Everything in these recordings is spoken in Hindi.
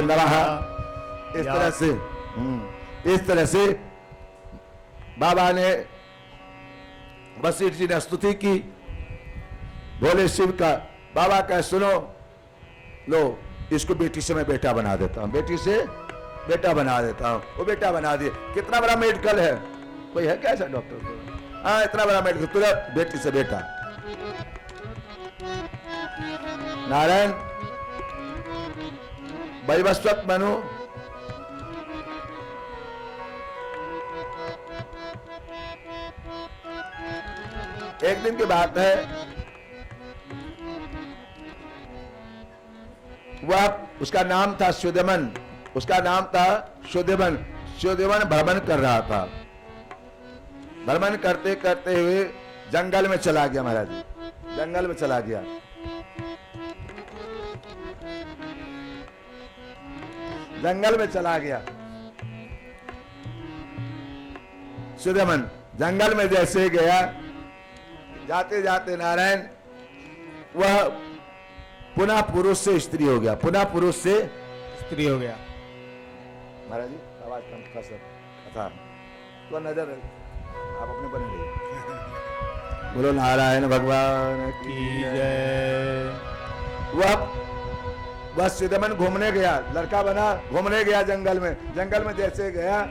नमः। इस तरह से बाबा ने वशिष्ठ जी ने स्तुति की भोले शिव का। बाबा कहे सुनो, लो इसको बेटी से मैं बेटा बना देता हूं, बेटी से बेटा बना देता हूं। वो बेटा बना दिए। कितना बड़ा मेडिकल है, कोई है कैसा डॉक्टर को? हाँ, इतना बड़ा मेडिकल, तुरंत बेटी से बेटा। नारायण वैवस्वत मनु एक दिन की बात है, वह उसका नाम था सुदमन, उसका नाम था सुदमन। सुदमन भ्रमण कर रहा था। भ्रमण करते करते हुए जंगल में चला गया महाराज जी, जंगल में चला गया। जंगल में चला गया सुदमन। जंगल में जैसे गया, जाते जाते नारायण वह पुनः पुरुष से स्त्री हो गया, पुनः पुरुष से स्त्री हो गया। महाराज जी आवाज कम था, तो नजर आप अपने बने रहिए। बोलो नारायण भगवान की जय। वह सुदमन घूमने गया, लड़का बना, घूमने गया जंगल में। जंगल में जैसे गया,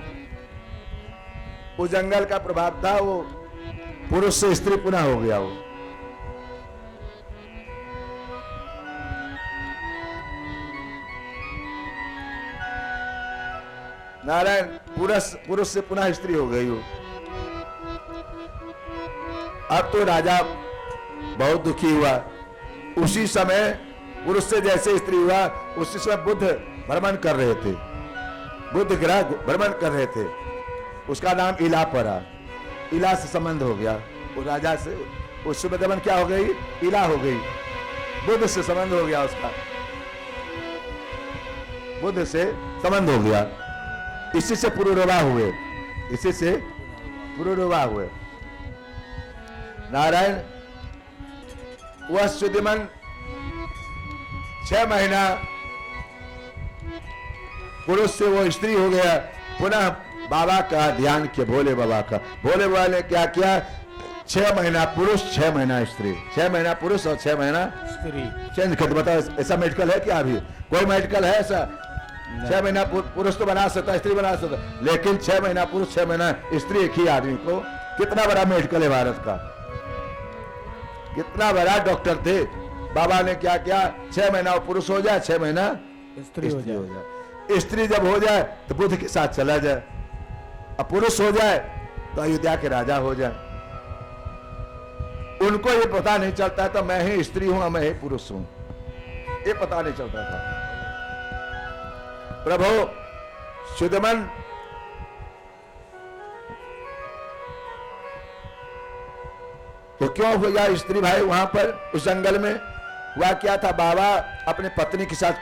उस जंगल का प्रभाव था, वो पुरुष से स्त्री पुनः हो गया। वो नारायण पुरुष से पुनः स्त्री हो गई। अब तो राजा बहुत दुखी हुआ। उसी समय पुरुष से जैसे स्त्री हुआ, उसी समय बुद्ध भ्रमण कर रहे थे, बुद्ध ग्रह भ्रमण कर रहे थे। उसका नाम इला पड़ा, इला से संबंध हो गया वो राजा से। उस सुदमन क्या हो गई? इला हो गई, बुद्ध से संबंध हो गया उसका, बुद्ध से संबंध हो गया। इसी से पुरुरवा हुए, इसी से पुरुरवा हुए। नारायण वह सुदमन 6 महीना पुरुष से वो स्त्री हो गया। पुनः बाबा का ध्यान किया, भोले बाबा का। भोले बाबा ने क्या किया? 6 महीना पुरुष, 6 महीना स्त्री, 6 महीना पुरुष और 6 महीना स्त्री चेंज कर। बताओ ऐसा मेडिकल है क्या? अभी कोई मेडिकल है ऐसा? 6 महीना पुरुष तो बना सकता, स्त्री बना सकता, लेकिन 6 महीना पुरुष 6 महीना स्त्री एक ही आदमी को। कितना बड़ा मेडिकल है भारत का, कितना बड़ा डॉक्टर थे। बाबा ने क्या किया? 6 महीना पुरुष हो जाए, 6 महीना स्त्री हो जाए। स्त्री जब हो जाए तो बुद्ध के साथ चला जाए, अब पुरुष हो जाए तो अयोध्या के राजा हो जाए। उनको ये पता नहीं चलता था मैं ही स्त्री हूं, मैं ही पुरुष हूं, ये पता नहीं चलता था। प्रभु सुदमन तो क्यों हो गया स्त्री भाई वहां पर उस जंगल में? वह क्या था? बाबा अपने पत्नी के साथ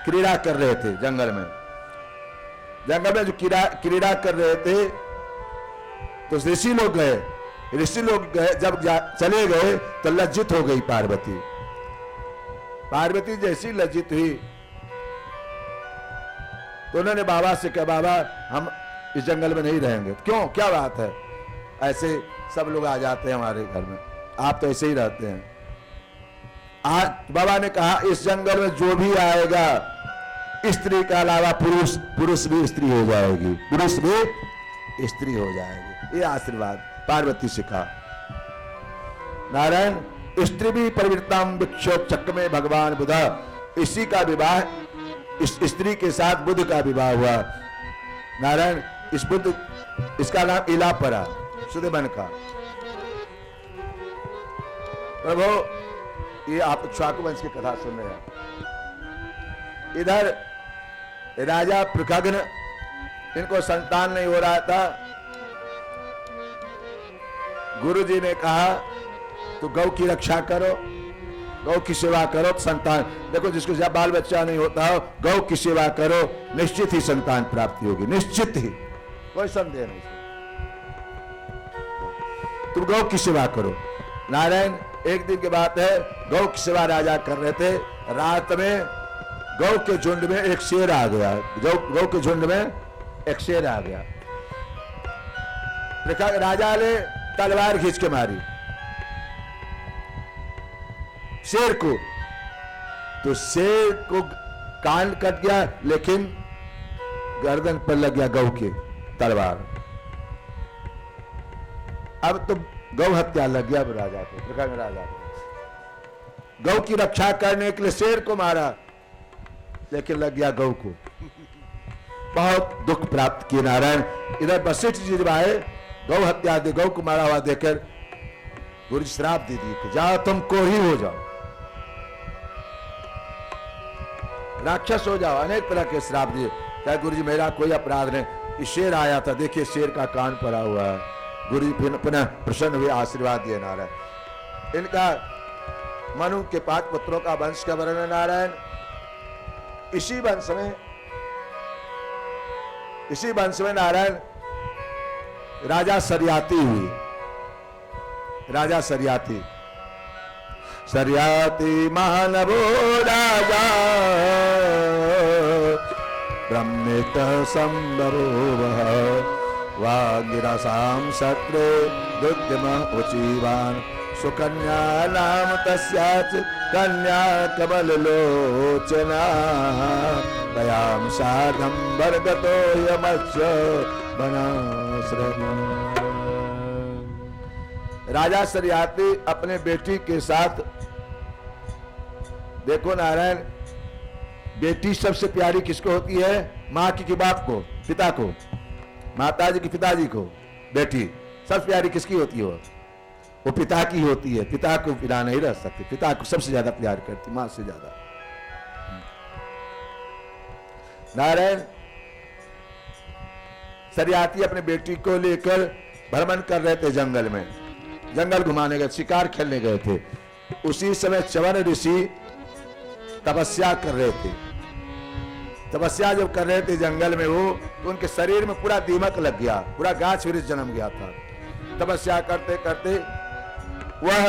क्रीड़ा कर रहे थे जंगल में। जंगल में जो क्रीड़ा कर रहे थे तो ऋषि लोग गए, ऋषि लोग गए, जब चले गए तो लज्जित हो गई पार्वती। पार्वती जैसी लज्जित हुई तो उन्होंने बाबा से कहा, बाबा हम इस जंगल में नहीं रहेंगे। क्यों, क्या बात है? ऐसे सब लोग आ जाते हैं हमारे घर में, आप तो ऐसे ही रहते हैं। आज बाबा ने कहा इस जंगल में जो भी आएगा स्त्री के अलावा पुरुष, पुरुष भी स्त्री हो जाएगी, पुरुष भी स्त्री हो जाएगी। ये आशीर्वाद पार्वती से कहा। नारायण स्त्री भी प्रवृत्ताम विक्षोभ चक्र में भगवान बुधा, इसी का विवाह, इस स्त्री के साथ बुद्ध का विवाह हुआ। नारायण इस बुद्ध, इसका नाम इला पड़ा सुदमन का। प्रभु ये आप चाकु वंश की कथा सुन रहे हैं। इधर राजा प्रखग्न, इनको संतान नहीं हो रहा था। गुरुजी ने कहा तो गौ की रक्षा करो, गौ की सेवा करो तो संतान, देखो जिसको जब बाल बच्चा नहीं होता हो, गौ की सेवा करो, निश्चित ही संतान प्राप्ति होगी, निश्चित ही, कोई संदेह नहीं। तुम गौ की सेवा करो। नारायण एक दिन की बात है, गौ की सेवा राजा कर रहे थे। रात में गौ के झुंड में एक शेर आ गया। गौ के झुंड में एक शेर आ गया। देखा राजा ने तलवार खींच के मारी शेर को, तो शेर को कान कट गया, लेकिन गर्दन पर लग गया गौ के तलवार। अब तो गौ हत्या लग गया राजा को। राजा को गौ की रक्षा करने के लिए शेर को मारा, लेकिन लग गया गौ को। बहुत दुख प्राप्त किए नारायण। इधर वशिष्ठ जी जब आए, गौ हत्या दे, गौ को मारा हुआ देखकर गुरु जी श्राप दे दिए कि जाओ तुम कोढ़ी हो जाओ, राक्षस हो जाओ। अनेक तरह के श्राप दिए। क्या गुरु जी मेरा कोई अपराध नहीं। शेर आया था, देखिए शेर का कान पड़ा हुआ है। गुरु जी पुनः प्रसन्न हुए, आशीर्वाद दिए नारायण। इनका मनु के 5 पुत्रों का वंश का वर्णन नारायण। इसी वंश में नारायण राजा सरियाती हुई। राजा सरियाती मानवो राजा ब्रह्मित संबरो वागिरसाम सत्रे दुद्यम उचीवान सुकन्या नाम तस्याच कन्या कमल लोचना तयाम साधम वर्गतो यमस्य बनाश्रम। राजा सरियाती अपने बेटी के साथ, देखो नारायण, बेटी सबसे प्यारी किसको होती है? माँ की कि बाप को? पिता को। माता जी की पिताजी को। बेटी सबसे प्यारी किसकी होती है? वो पिता की होती है। पिता को बिना नहीं रह सकती। पिता को सबसे ज्यादा प्यार करती, मां से ज्यादा। नारायण सरियाती अपने बेटी को लेकर भ्रमण कर रहे थे जंगल में। जंगल घुमाने गए, शिकार खेलने गए थे। उसी समय च्यवन ऋषि तपस्या कर रहे थे। तपस्या जब कर रहे थे जंगल में वो, तो उनके शरीर में पूरा दीमक लग गया, पूरा गाछ वृक्ष जन्म गया था। तपस्या करते करते वह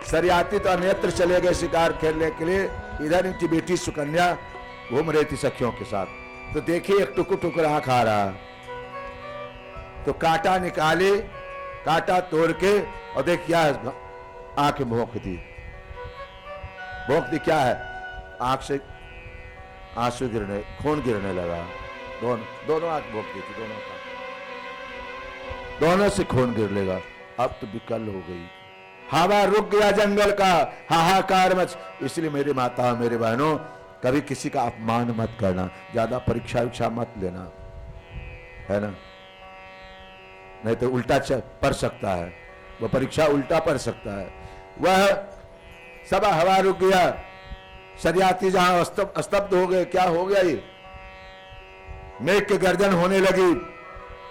सरियाती तो अन्यत्र चले गए शिकार खेलने के लिए। इधर इनकी बेटी सुकन्या घूम रही थी सखियों के साथ। तो देखिए एक टुकुर टुकुर आंख आ रहा, तो कांटा निकाले, कांटा तोड़ के, और देख क्या आंख भोंक दी। क्या है? आंख से आंसू गिरने, खून गिरने लगा। दोनों आंख भोंक दी थी, दोनों से खून गिर लेगा। अब तो विकल हो गई। हवा रुक गया जंगल का, हाहाकार मच। इसलिए मेरी माता, मेरे बहनों, कभी किसी का अपमान मत करना, ज्यादा परीक्षा मत लेना, है ना? नहीं तो उल्टा पड़ सकता है, वह परीक्षा उल्टा पड़ सकता है। वह सब हवा रुक गया। सरियाती जहां स्तब्ध हो गए। क्या हो गया? ये मेघ के गर्जन होने लगी,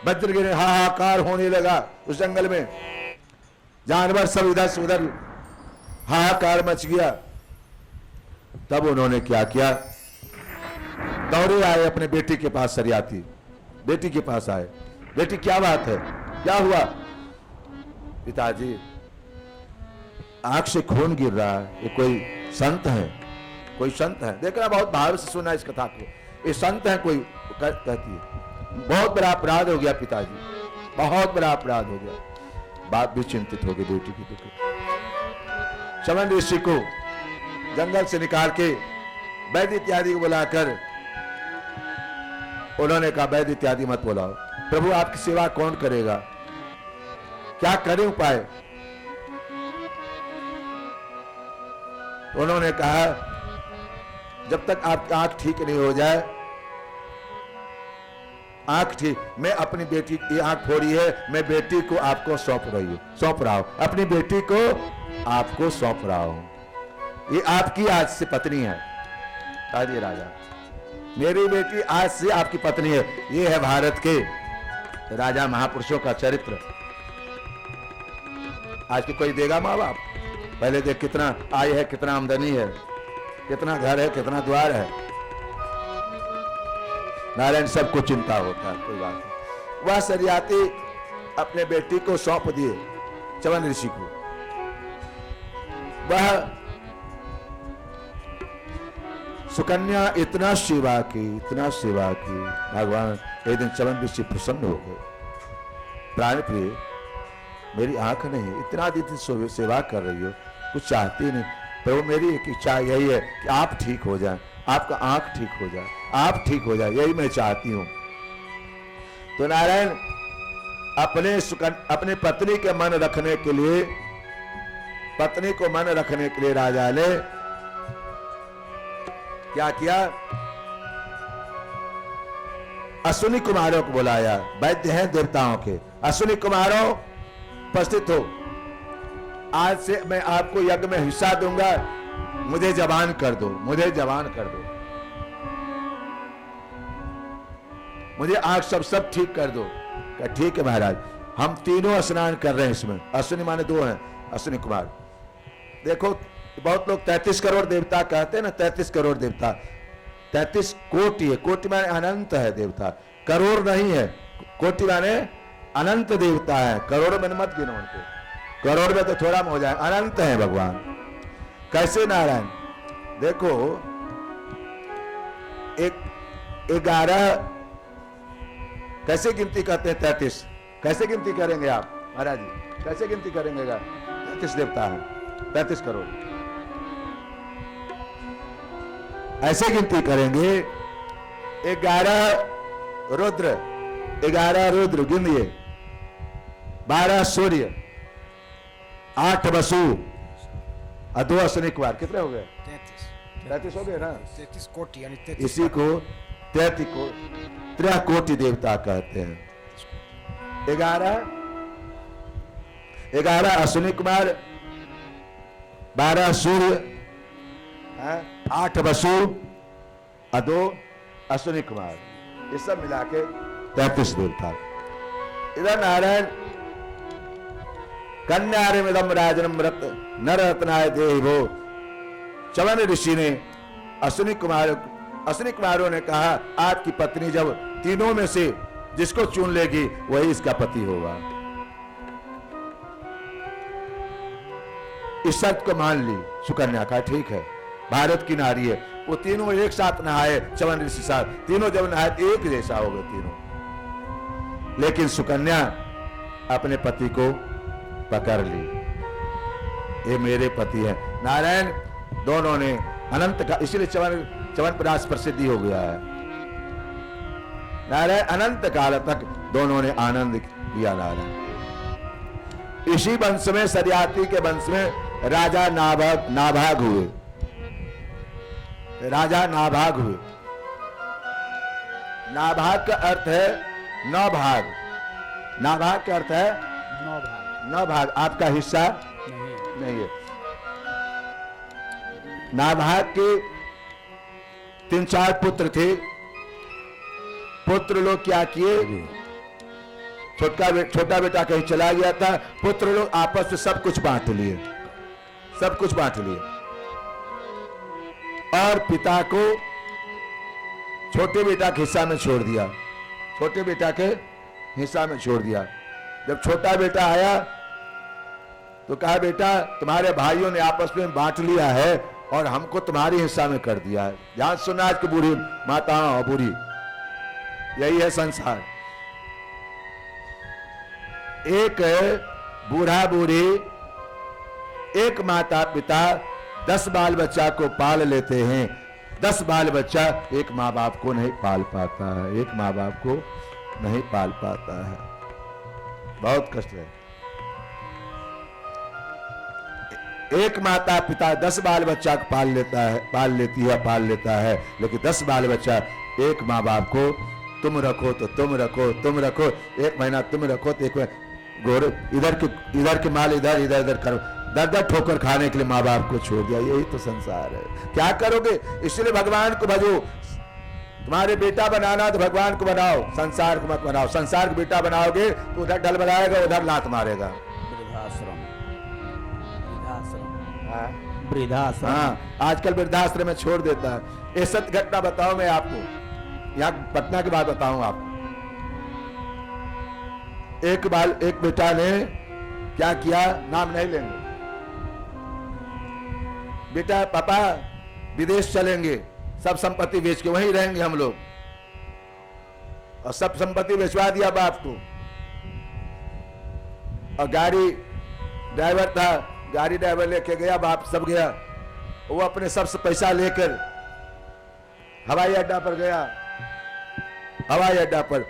वज्र गिरे, हाहाकार होने लगा उस जंगल में। जानवर सब इधर से उधर, हाहाकार मच गया। तब उन्होंने क्या किया? दौड़े आए अपने बेटी के पास। सरियाती बेटी के पास आए। बेटी क्या बात है, क्या हुआ? पिताजी आंख से खून गिर रहा है। ये कोई संत है? कोई संत है? देखना, बहुत भाव से सुना इस कथा को। ये संत है कोई? कहती है बहुत बड़ा अपराध हो गया पिताजी, बहुत बड़ा अपराध हो गया। बाप भी चिंतित हो गई बेटी की दुख। च्यवन ऋषि को जंगल से निकाल के वैद्य इत्यादि को बुलाकर उन्होंने कहा, वैद्य इत्यादि मत बुलाओ, प्रभु आपकी सेवा कौन करेगा? क्या करें उपाय? तो उन्होंने कहा, जब तक आपकी आंख ठीक नहीं हो जाए, आंख ठीक, मैं अपनी बेटी की आंख फोड़ी है, मैं बेटी को आपको सौंप रहा हूं, अपनी बेटी को आपको सौंप रहा हूं। ये आपकी आज से पत्नी है। आदि राजा, मेरी बेटी आज से आपकी पत्नी है। ये है भारत के राजा महापुरुषों का चरित्र। आज के कोई देगा माँ बाप? पहले देख कितना आय है, कितना आमदनी है, कितना घर है, कितना द्वार है। नारायण सबको चिंता होता है, कोई बात नहीं। वह सरियाती अपने बेटी को सौंप दिए च्यवन ऋषि को। वह सुकन्या इतना सेवा की, भगवान एक दिन चवन ऋषि प्रसन्न हो गए। प्राण प्रिय, मेरी आंख नहीं, इतना दिन सेवा कर रही हो, कुछ चाहती नहीं, प्रभु मेरी एक इच्छा यही है कि आप ठीक हो जाए, आपका आंख ठीक हो जाए, आप ठीक हो जाए, यही मैं चाहती हूं। तो नारायण अपने पत्नी के मन रखने के लिए, पत्नी को मन रखने के लिए राजा ने क्या किया, अश्विनी कुमारों को बुलाया, वैद्य हैं देवताओं के, अश्विनी कुमारों उपस्थित हो, आज से मैं आपको यज्ञ में हिस्सा दूंगा, मुझे जवान कर दो, मुझे जवान कर दो, मुझे आग सब ठीक कर दो। ठीक है महाराज, हम तीनों स्नान कर रहे हैं इसमें। अश्विनी माने दो हैं, अश्विनी कुमार। देखो बहुत लोग 33 करोड़ देवता कहते हैं ना, 33 करोड़ देवता, 33 कोटि है, कोटि माने अनंत है देवता, करोड़ नहीं है, कोटि माने अनंत देवता है, करोड़ में मत गिनो उनको, करोड़ में तो थोड़ा में हो जाए, अनंत है भगवान। कैसे नारायण, देखो 11 कैसे गिनती करते हैं, 33 कैसे गिनती करेंगे आप महाराज जी, कैसे गिनती करेंगे? 33 देवता है, 33 करोड़ ऐसे गिनती करेंगे। 11 रुद्र, 11 रुद्र गिनिए, 12 सूर्य, 8 वसु और 2 अश्विनी कुमार, कितने हो गए? 33 हो गए ना, 33 कोटि यानी 33। इसी को 33 को त्रिकोटि देवता कहते हैं। 11 अश्विनी कुमार, 12 सूर्य, 8 वसु और 2 अश्विनी कुमार, ये सब मिला के 33 देवता। इधर नारायण कन्यारिमिदम राजनम रत नर रत्नाय देवो, चवन ऋषि ने अश्विनी कुमारों ने कहा आपकी पत्नी जब तीनों में से जिसको चुन लेगी वही इसका पति होगा। इस शर्त को मान ली सुकन्या का, ठीक है भारत की नारी है, वो तीनों एक साथ नहाए, चवन ऋषि साथ, तीनों जब नहाए एक जैसा हो गए तीनों। लेकिन सुकन्या अपने पति को पकड़ ली, ये मेरे पति है। नारायण दोनों ने अनंत का, इसलिए च्यवनप्राश प्रसिद्धि हो गया है। नारायण अनंत काल तक दोनों ने आनंद किया। नारायण इसी वंश में, सरियाती के वंश में राजा नाभाग हुए, राजा नाभाग हुए। नाभाग का अर्थ है 9 भाग, नाभाग का अर्थ है 9 भाग, 9 भाग, आपका हिस्सा नहीं है। नाभाग के 3-4 पुत्र थे। पुत्र लोग क्या किए, छोटा बेटा कहीं चला गया था, पुत्र लोग आपस में सब कुछ बांट लिए, सब कुछ बांट लिए, और पिता को छोटे बेटा के हिस्सा में छोड़ दिया, छोटे बेटा के हिस्सा में छोड़ दिया। जब छोटा बेटा आया तो कहा बेटा तुम्हारे भाइयों ने आपस में बांट लिया है और हमको तुम्हारे हिस्सा में कर दिया है। ध्यान सुनना आज की बूढ़ी माताओं और बूढ़ी, यही है संसार। एक बूढ़ा बूढ़ी, एक माता पिता 10 बाल बच्चा को पाल लेते हैं। 10 बाल बच्चा एक माँ बाप को नहीं पाल पाता है, एक माँ बाप को नहीं पाल पाता है, बहुत कष्ट है। एक माता पिता 10 बाल बच्चा को पाल लेता है, लेकिन 10 बाल बच्चा एक माँ बाप को तुम रखो तो तुम रखो, 1 महीना तुम रखो तो 1 महीना इधर के माल इधर करो, दर ठोकर खाने के लिए माँ बाप को छोड़ दिया। यही तो संसार है, क्या करोगे? इसलिए भगवान को भजो। तुम्हारे बेटा बनाना तो भगवान को बनाओ, संसार को मत बनाओ। संसार को बेटा बनाओगे तो उधर डल बनाएगा, उधर लात मारेगा। वृद्धाश्रम, हाँ, आजकल वृद्धाश्रम में छोड़ देता है। ये सत्य घटना बताऊं मैं आपको, यहाँ पटना की बात बताऊं आपको। एक बेटा ने क्या किया, नाम नहीं लेंगे, बेटा पापा विदेश चलेंगे, सब संपत्ति बेच के वहीं रहेंगे हम लोग। और सब संपत्ति बेचवा दिया बाप को। और गाड़ी ड्राइवर था, गाड़ी ड्राइवर लेके गया, बाप सब गया। वो अपने सबसे पैसा लेकर हवाई अड्डा पर गया। हवाई अड्डा पर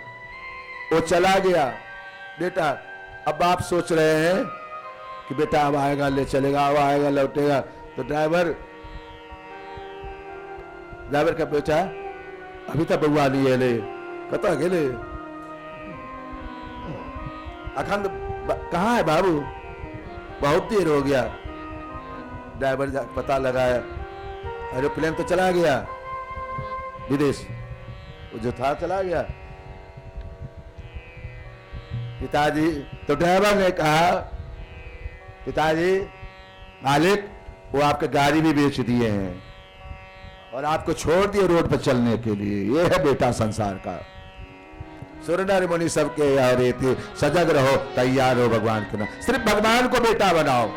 वो चला गया। बेटा, अब बाप सोच रहे हैं कि बेटा अब आएगा ले चलेगा, अब आएगा लौटेगा। तो ड्राइवर का बेटा अभी तक बउआ लिए ले, कता गेले अखंड कहाँ है बाबू, बहुत देर हो गया। ड्राइवर पता लगाया, एरोप्लेन तो चला गया विदेश, वो जो था चला गया। पिताजी, तो ड्राइवर ने कहा पिताजी मालिक वो आपके गाड़ी भी बेच दिए हैं और आपको छोड़ दिए रोड पर चलने के लिए। ये है बेटा संसार का। सुरनर मुनि सबके यहाँ रहते, सजग रहो तैयार हो भगवान के नाम। सिर्फ भगवान को बेटा बनाओ,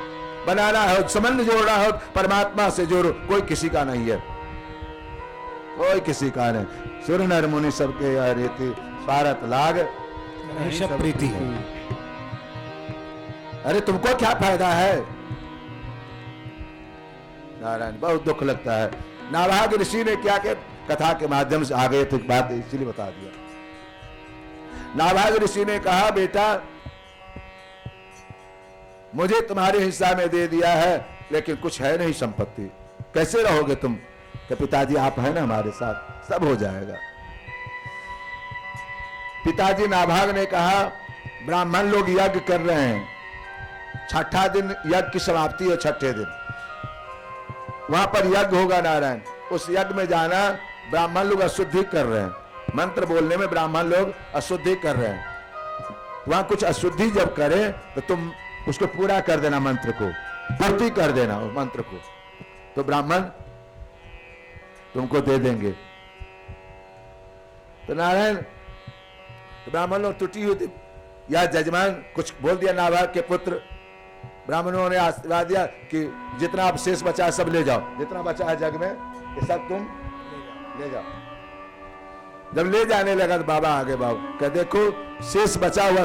बनाना हो, संबंध जोड़ना हो परमात्मा से जोड़ो। कोई किसी का नहीं है, कोई किसी का नहीं। सुरनर मुनि सबके यहाँ रहते, स्वार्थ लाग प्रीति। अरे तुमको क्या फायदा है? नारायण, बहुत दुख लगता है। नाभाग ऋषि ने क्या के कथा के माध्यम से आ गए तो बात इसीलिए बता दिया। नाभाग ऋषि ने कहा बेटा मुझे तुम्हारे हिस्सा में दे दिया है, लेकिन कुछ है नहीं संपत्ति, कैसे रहोगे तुम? कि पिताजी आप है ना हमारे साथ, सब हो जाएगा। पिताजी नाभाग ने कहा ब्राह्मण लोग यज्ञ कर रहे हैं, छठा दिन यज्ञ की समाप्ति है, छठे दिन वहां पर यज्ञ होगा नारायण। उस यज्ञ में जाना, ब्राह्मण लोग अशुद्धि कर रहे हैं, मंत्र बोलने में ब्राह्मण लोग अशुद्धि कर रहे हैं। वहां कुछ अशुद्धि जब करें तो तुम उसको पूरा कर देना, मंत्र को पूर्ति कर देना उस मंत्र को, तो ब्राह्मण तुमको दे देंगे। तो नारायण, तो ब्राह्मण लोग टूटी हुई थी, या जजमान कुछ बोल दिया नाभाग के पुत्र, ब्राह्मणों ने आशीर्वाद दिया कि जितना आप शेष बचा सब ले जाओ, जितना बचा है जग में ये सब तुम ले जाओ। जब ले जाने लगा तो बाबा आगे बाबू कह देखो शेष बचा हुआ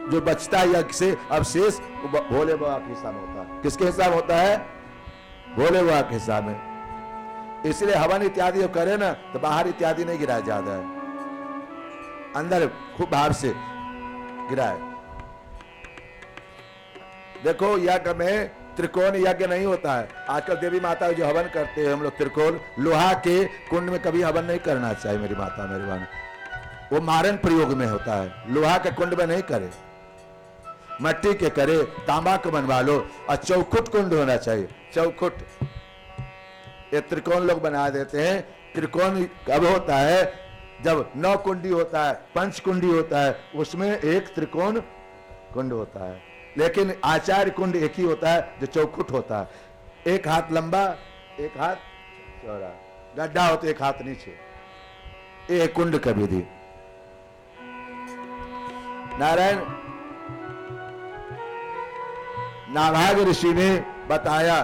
जो बचता है यज्ञ से, अब शेष भोले बाबा के हिसाब में होता है। किसके हिसाब होता है? भोले बाबा के हिसाब में। इसलिए हवन इत्यादि करे ना तो बाहर इत्यादि नहीं गिराया जाता है, अंदर खूब भाव से गिराए। देखो यज्ञ में त्रिकोण यज्ञ नहीं होता है। आजकल देवी माता जो हवन करते हैं हम लोग त्रिकोण, लोहा के कुंड में कभी हवन नहीं करना चाहिए मेरी माता मेरी बहन, वो मारण प्रयोग में होता है, लोहा के कुंड में नहीं करे, मट्टी के करे, तांबा को बनवा लो। और चौखुट कुंड होना चाहिए, चौखुट। ये त्रिकोण लोग बना देते हैं। त्रिकोण कब होता है? जब 9 कुंडी होता है, 5 कुंडी होता है, उसमें एक त्रिकोण कुंड होता है। लेकिन आचार्य कुंड एक ही होता है जो चौखुट होता है, एक हाथ लंबा एक हाथ चौड़ा, गड्ढा होता एक हाथ नीचे, ये कुंड का विधि। नारायण, नाभाग ऋषि ने बताया,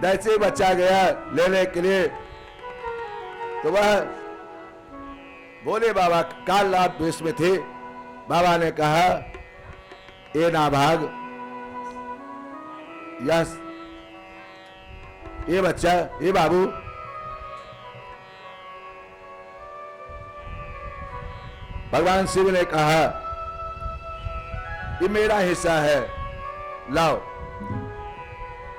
जैसे बच्चा गया लेने के लिए तो वह भोले बाबा काल लाभ वेश में थे। बाबा ने कहा ए नाभाग, यस ये बच्चा, ये बाबू भगवान शिव ने कहा ये मेरा हिस्सा है, लाओ।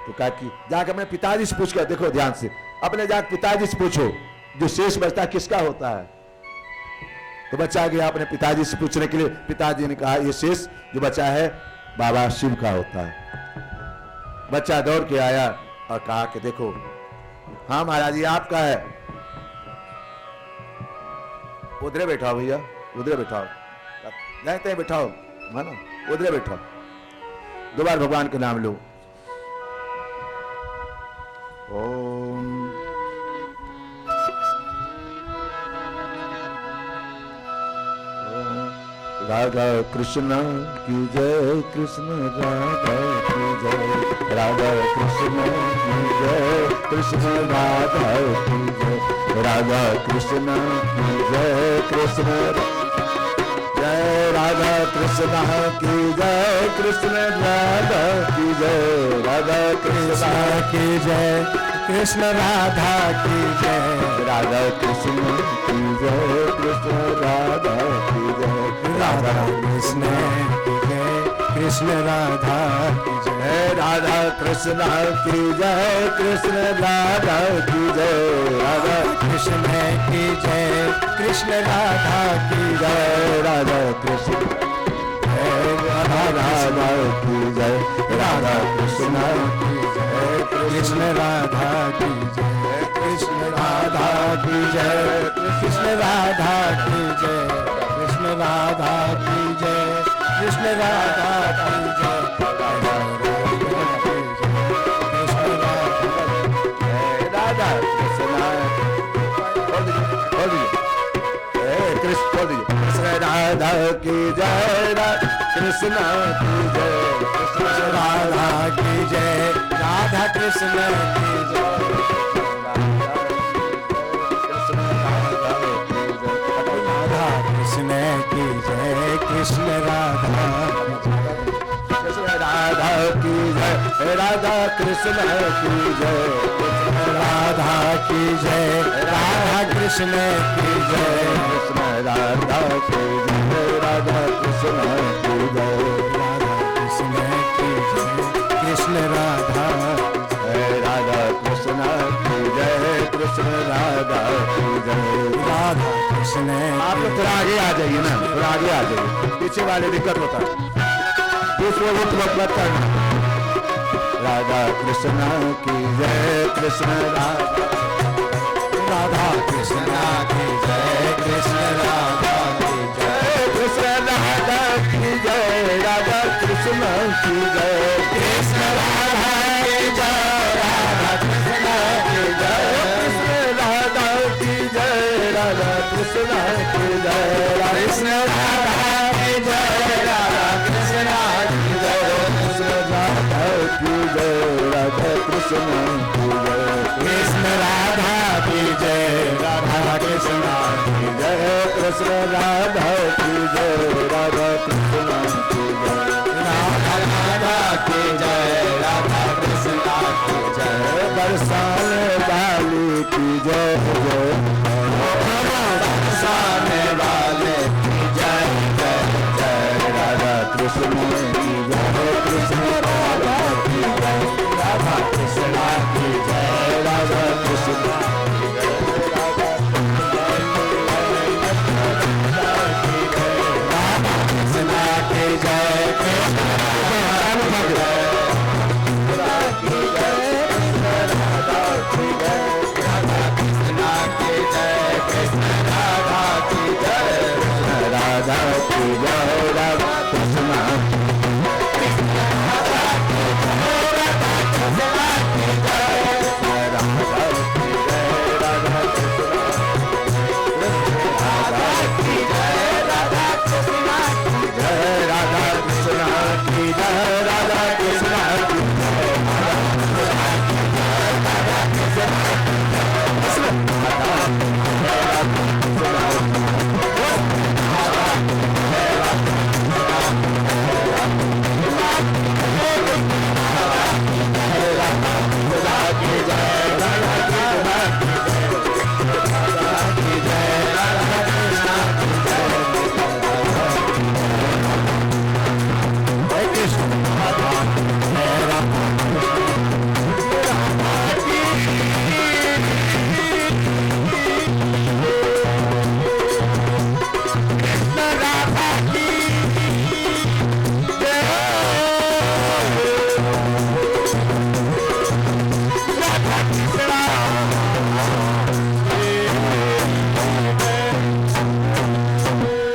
तो कहा कि जाकर अपने पिताजी से पूछ कर देखो, ध्यान से अपने जाकर पिताजी से पूछो जो शेष बचता किसका होता है। तो बच्चा गया अपने पिताजी से पूछने के लिए, पिताजी ने कहा ये शेष जो बचा है बाबा शिव का होता है। बच्चा दौड़ के आया और कहा कि देखो हाँ महाराज ये आपका है। उधरे बैठाओ भैया, उधरे बैठाओ, नहीं बैठाओ, मानो उधरे बैठाओ। दोबारा भगवान के नाम लो, ओम राधा कृष्ण की जय, कृष्ण राधा की जय, राधा कृष्ण की जय, कृष्ण राधा की जय, राधा कृष्ण की जय, कृष्ण जय, राधा कृष्ण की जय, कृष्ण राधा की जय, राधा कृष्ण की जय, कृष्ण राधा की जय, राधा कृष्ण की जय, कृष्ण राधा की जय, राधा कृष्ण की जय, कृष्ण राधा की जय, राधा कृष्ण की जय, कृष्ण राधा की जय, राधा कृष्ण की जय, कृष्ण राधा की जय, राधा कृष्ण राधा की जय, राधा कृष्ण की जय, कृष्ण राधा की जय, कृष्ण राधा की जय, कृष्ण राधा की जय, कृष्ण राधा की जय, कृष्ण राधा की जय, राधा कृष्ण कृष्ण राधा की जय, कृष्ण की जय, कृष्ण राधा की जय, राधा कृष्ण की जय, राधा कृष्ण की जय, कृष्ण राधा राधा की जय, राधा कृष्ण की जय, राधा की जय, राधा कृष्ण की जय, कृष्ण राधा की जय, राधा कृष्ण की जय, राधा कृष्ण की जय, कृष्ण राधा राधा कृष्ण की जय, कृष्ण राधा की जय, राधा कृष्ण। आप लोग थोड़ा आगे आ जाइए ना, थोड़ा आगे आ जाइए, पीछे वाले दिक्कत होता है, दूसरे मत करना। राधा कृष्ण की जय, कृष्ण राधा, राधा कृष्ण की जय, कृष्ण राधा की जय, कृष्ण राधा की जय, राधा कृष्ण की जय, कृष्ण राधा की जय, राधा कृष्ण की जय, कृष्ण राधा की जय, राधा कृष्ण की जय, कृष्ण राधा की जय, राधा कृष्ण की जय, कृष्ण राधा की जय, राधा कृष्ण की जय, कृष्ण राधा की जय, राधा कृष्ण की जय, कृष्ण राधा की जय, राधा कृष्ण की जय, राधा राधा की जय, राधा कृष्ण की जय, बरसाने वाली की जय जय, बरसाने वाले की जय जय जय, राधा कृष्ण की जय, कृष्ण राधा की जय, राधा कृष्ण की जय, राधा कृष्ण कृष्ण की जय, कृष्ण राधा की जय, राधा कृष्ण जय, राधा कृष्ण की जय, राधा कृष्ण की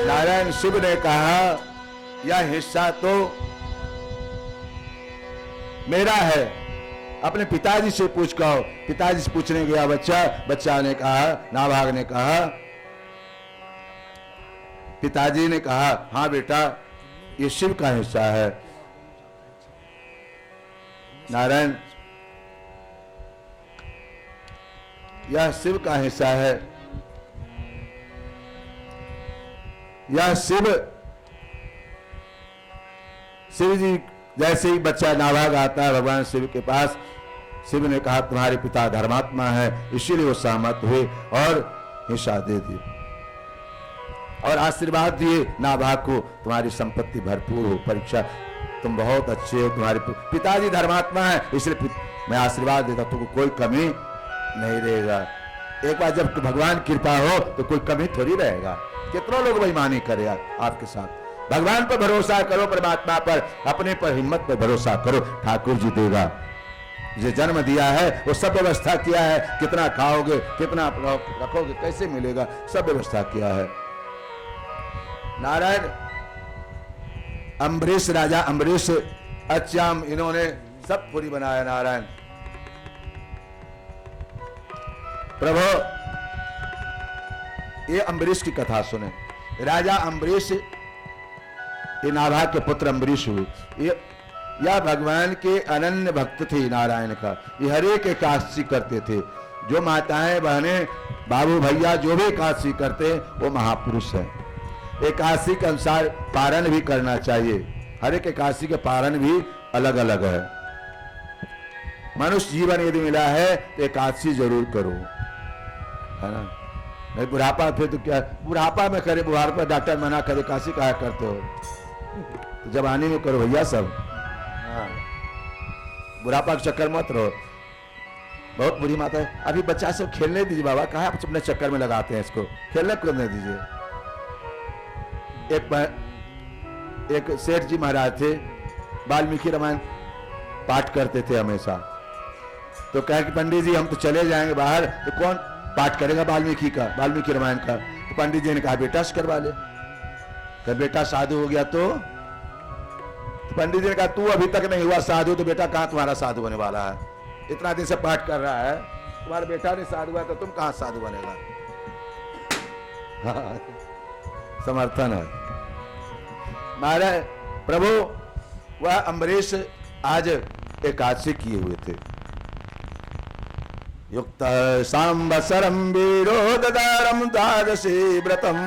नारायण शिव ने कहा यह हिस्सा तो मेरा है, अपने पिताजी से पूछ कहो। पिताजी से पूछने गया बच्चा, बच्चा ने कहा, नाभाग ने कहा पिताजी ने कहा, हाँ बेटा ये शिव का हिस्सा है। नारायण, यह शिव का हिस्सा है। यह शिव जी, जैसे ही बच्चा नाभाग आता है भगवान शिव के पास, शिव ने कहा तुम्हारे पिता धर्मात्मा है, इसीलिए वो सहमत हुए और हिस्सा दे दिए और आशीर्वाद दिए नाभाग को, तुम्हारी संपत्ति भरपूर हो, परीक्षा तुम बहुत अच्छे हो, तुम्हारे पिताजी धर्मात्मा है, इसलिए मैं आशीर्वाद देता, तुमको कोई कमी नहीं रहेगा। एक बार जब भगवान कृपा हो तो कोई कमी थोड़ी रहेगा। कितनों लोग बेईमानी करे आपके साथ। भगवान पर भरोसा करो, परमात्मा पर, अपने पर हिम्मत पर भरोसा करो, ठाकुर जी देगा। जो जन्म दिया है वो सब व्यवस्था किया है, कितना खाओगे, कितना रखोगे, कैसे मिलेगा, सब व्यवस्था किया है। नारायण, अम्बरीश, राजा अम्बरीश, अच्चाम, इन्होंने सब पूरी बनाया। नारायण प्रभु, ये अम्बरीश की कथा सुने। राजा अम्बरीश, ये नाभाग के पुत्र अम्बरीश हुए। यह भगवान के अनन्य भक्त थे नारायण का। ये हर एक एकादशी करते थे। जो माताएं बहनें बाबू भैया जो भी एकादशी करते वो महापुरुष हैं। एकादशी के अनुसार पारण भी करना चाहिए। हर एक एकादशी के पारण भी अलग अलग है। मनुष्य जीवन यदि मिला है तो एकादशी जरूर करो, है ना। नहीं बुढ़ापा फिर तो क्या, बुढ़ापा में करे, बुढ़ापा डॉक्टर मना करे, एकादशी कहा करते हो, तो जवानी में करो भैया सब। हाँ, बुढ़ापा के चक्कर मत रहो। बहुत बुरी माता है। अभी बच्चा सब खेलने दीजिए बाबा, कहा आप अपने चक्कर में लगाते हैं इसको, खेलने कूदने दीजिए। एक सेठ जी महाराज थे, वाल्मीकि रामायण पाठ करते थे हमेशा। तो कहे कि पंडित जी हम तो चले जाएंगे बाहर, तो कौन पाठ करेगा वाल्मीकि रामायण का। तो पंडित जी ने कहा बेटा से करवा ले। तो बेटा साधु हो गया तो पंडित जी ने कहा तू अभी तक नहीं हुआ साधु, तो बेटा कहां तुम्हारा साधु होने वाला है। इतना दिन से पाठ कर रहा है, तुम्हारा बेटा नहीं साधु हुआ तो तुम कहां साधु बनेगा। हाँ, समर्थन है महाराज। प्रभु, वह अम्बरीश आज एकादशी किए हुए थे। युक्त सांबसरम वीरो ददारम द्वादशी व्रतम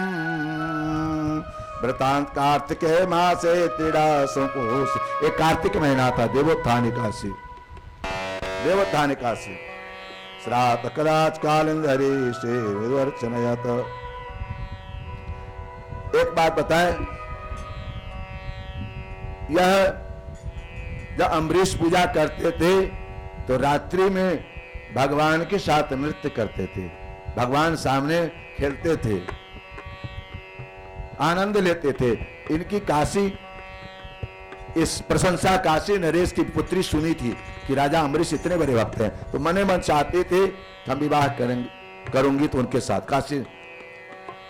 व्रतांत कार्तिके मासे त्रिड़ा संपोष। एक कार्तिक महीना था, देवोत्थान एकादशी, देवोत्थान एकादशी। श्राद्ध कदाच कालिंदरी से विवर्चनयत। एक बात बताएं, यह जब अम्बरीश पूजा करते थे तो रात्रि में भगवान के साथ नृत्य करते थे, भगवान सामने खेलते थे, आनंद लेते थे। इनकी काशी, इस प्रशंसा काशी नरेश की पुत्री सुनी थी कि राजा अम्बरीश इतने बड़े भक्त हैं, तो मने मन चाहते थे हम विवाह करूंगी तो उनके साथ, काशी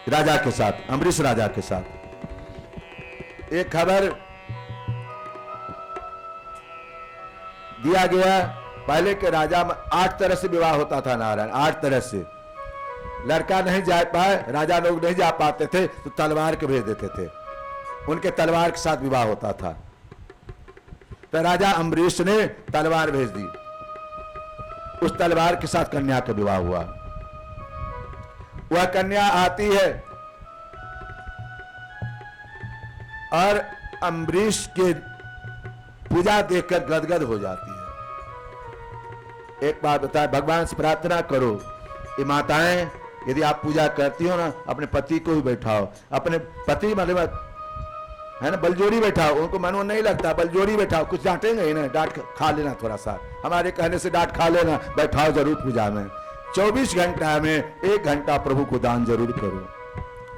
राजा के साथ, अम्बरीश राजा के साथ। एक खबर दिया गया, पहले के राजा में 8 तरह से विवाह होता था नारायण, 8 तरह से। लड़का नहीं जा पाए, राजा लोग नहीं जा पाते थे तो तलवार के भेज देते थे, उनके तलवार के साथ विवाह होता था। तो राजा अम्बरीश ने तलवार भेज दी, उस तलवार के साथ कन्या का विवाह हुआ। वह कन्या आती है और अम्बरीश के पूजा देखकर गदगद हो जाती है। एक बात बताए, भगवान से प्रार्थना करो, ये माताएं यदि आप पूजा करती हो ना, अपने पति को भी बैठाओ, अपने पति मतलब है ना, बलजोरी बैठाओ, उनको मन नहीं लगता, बलजोरी बैठाओ, कुछ डांटेंगे ही ना, डांट खा लेना, थोड़ा सा हमारे कहने से डांट खा लेना, बैठाओ जरूर पूजा में। 24 घंटा में 1 घंटा प्रभु को दान जरूर करो।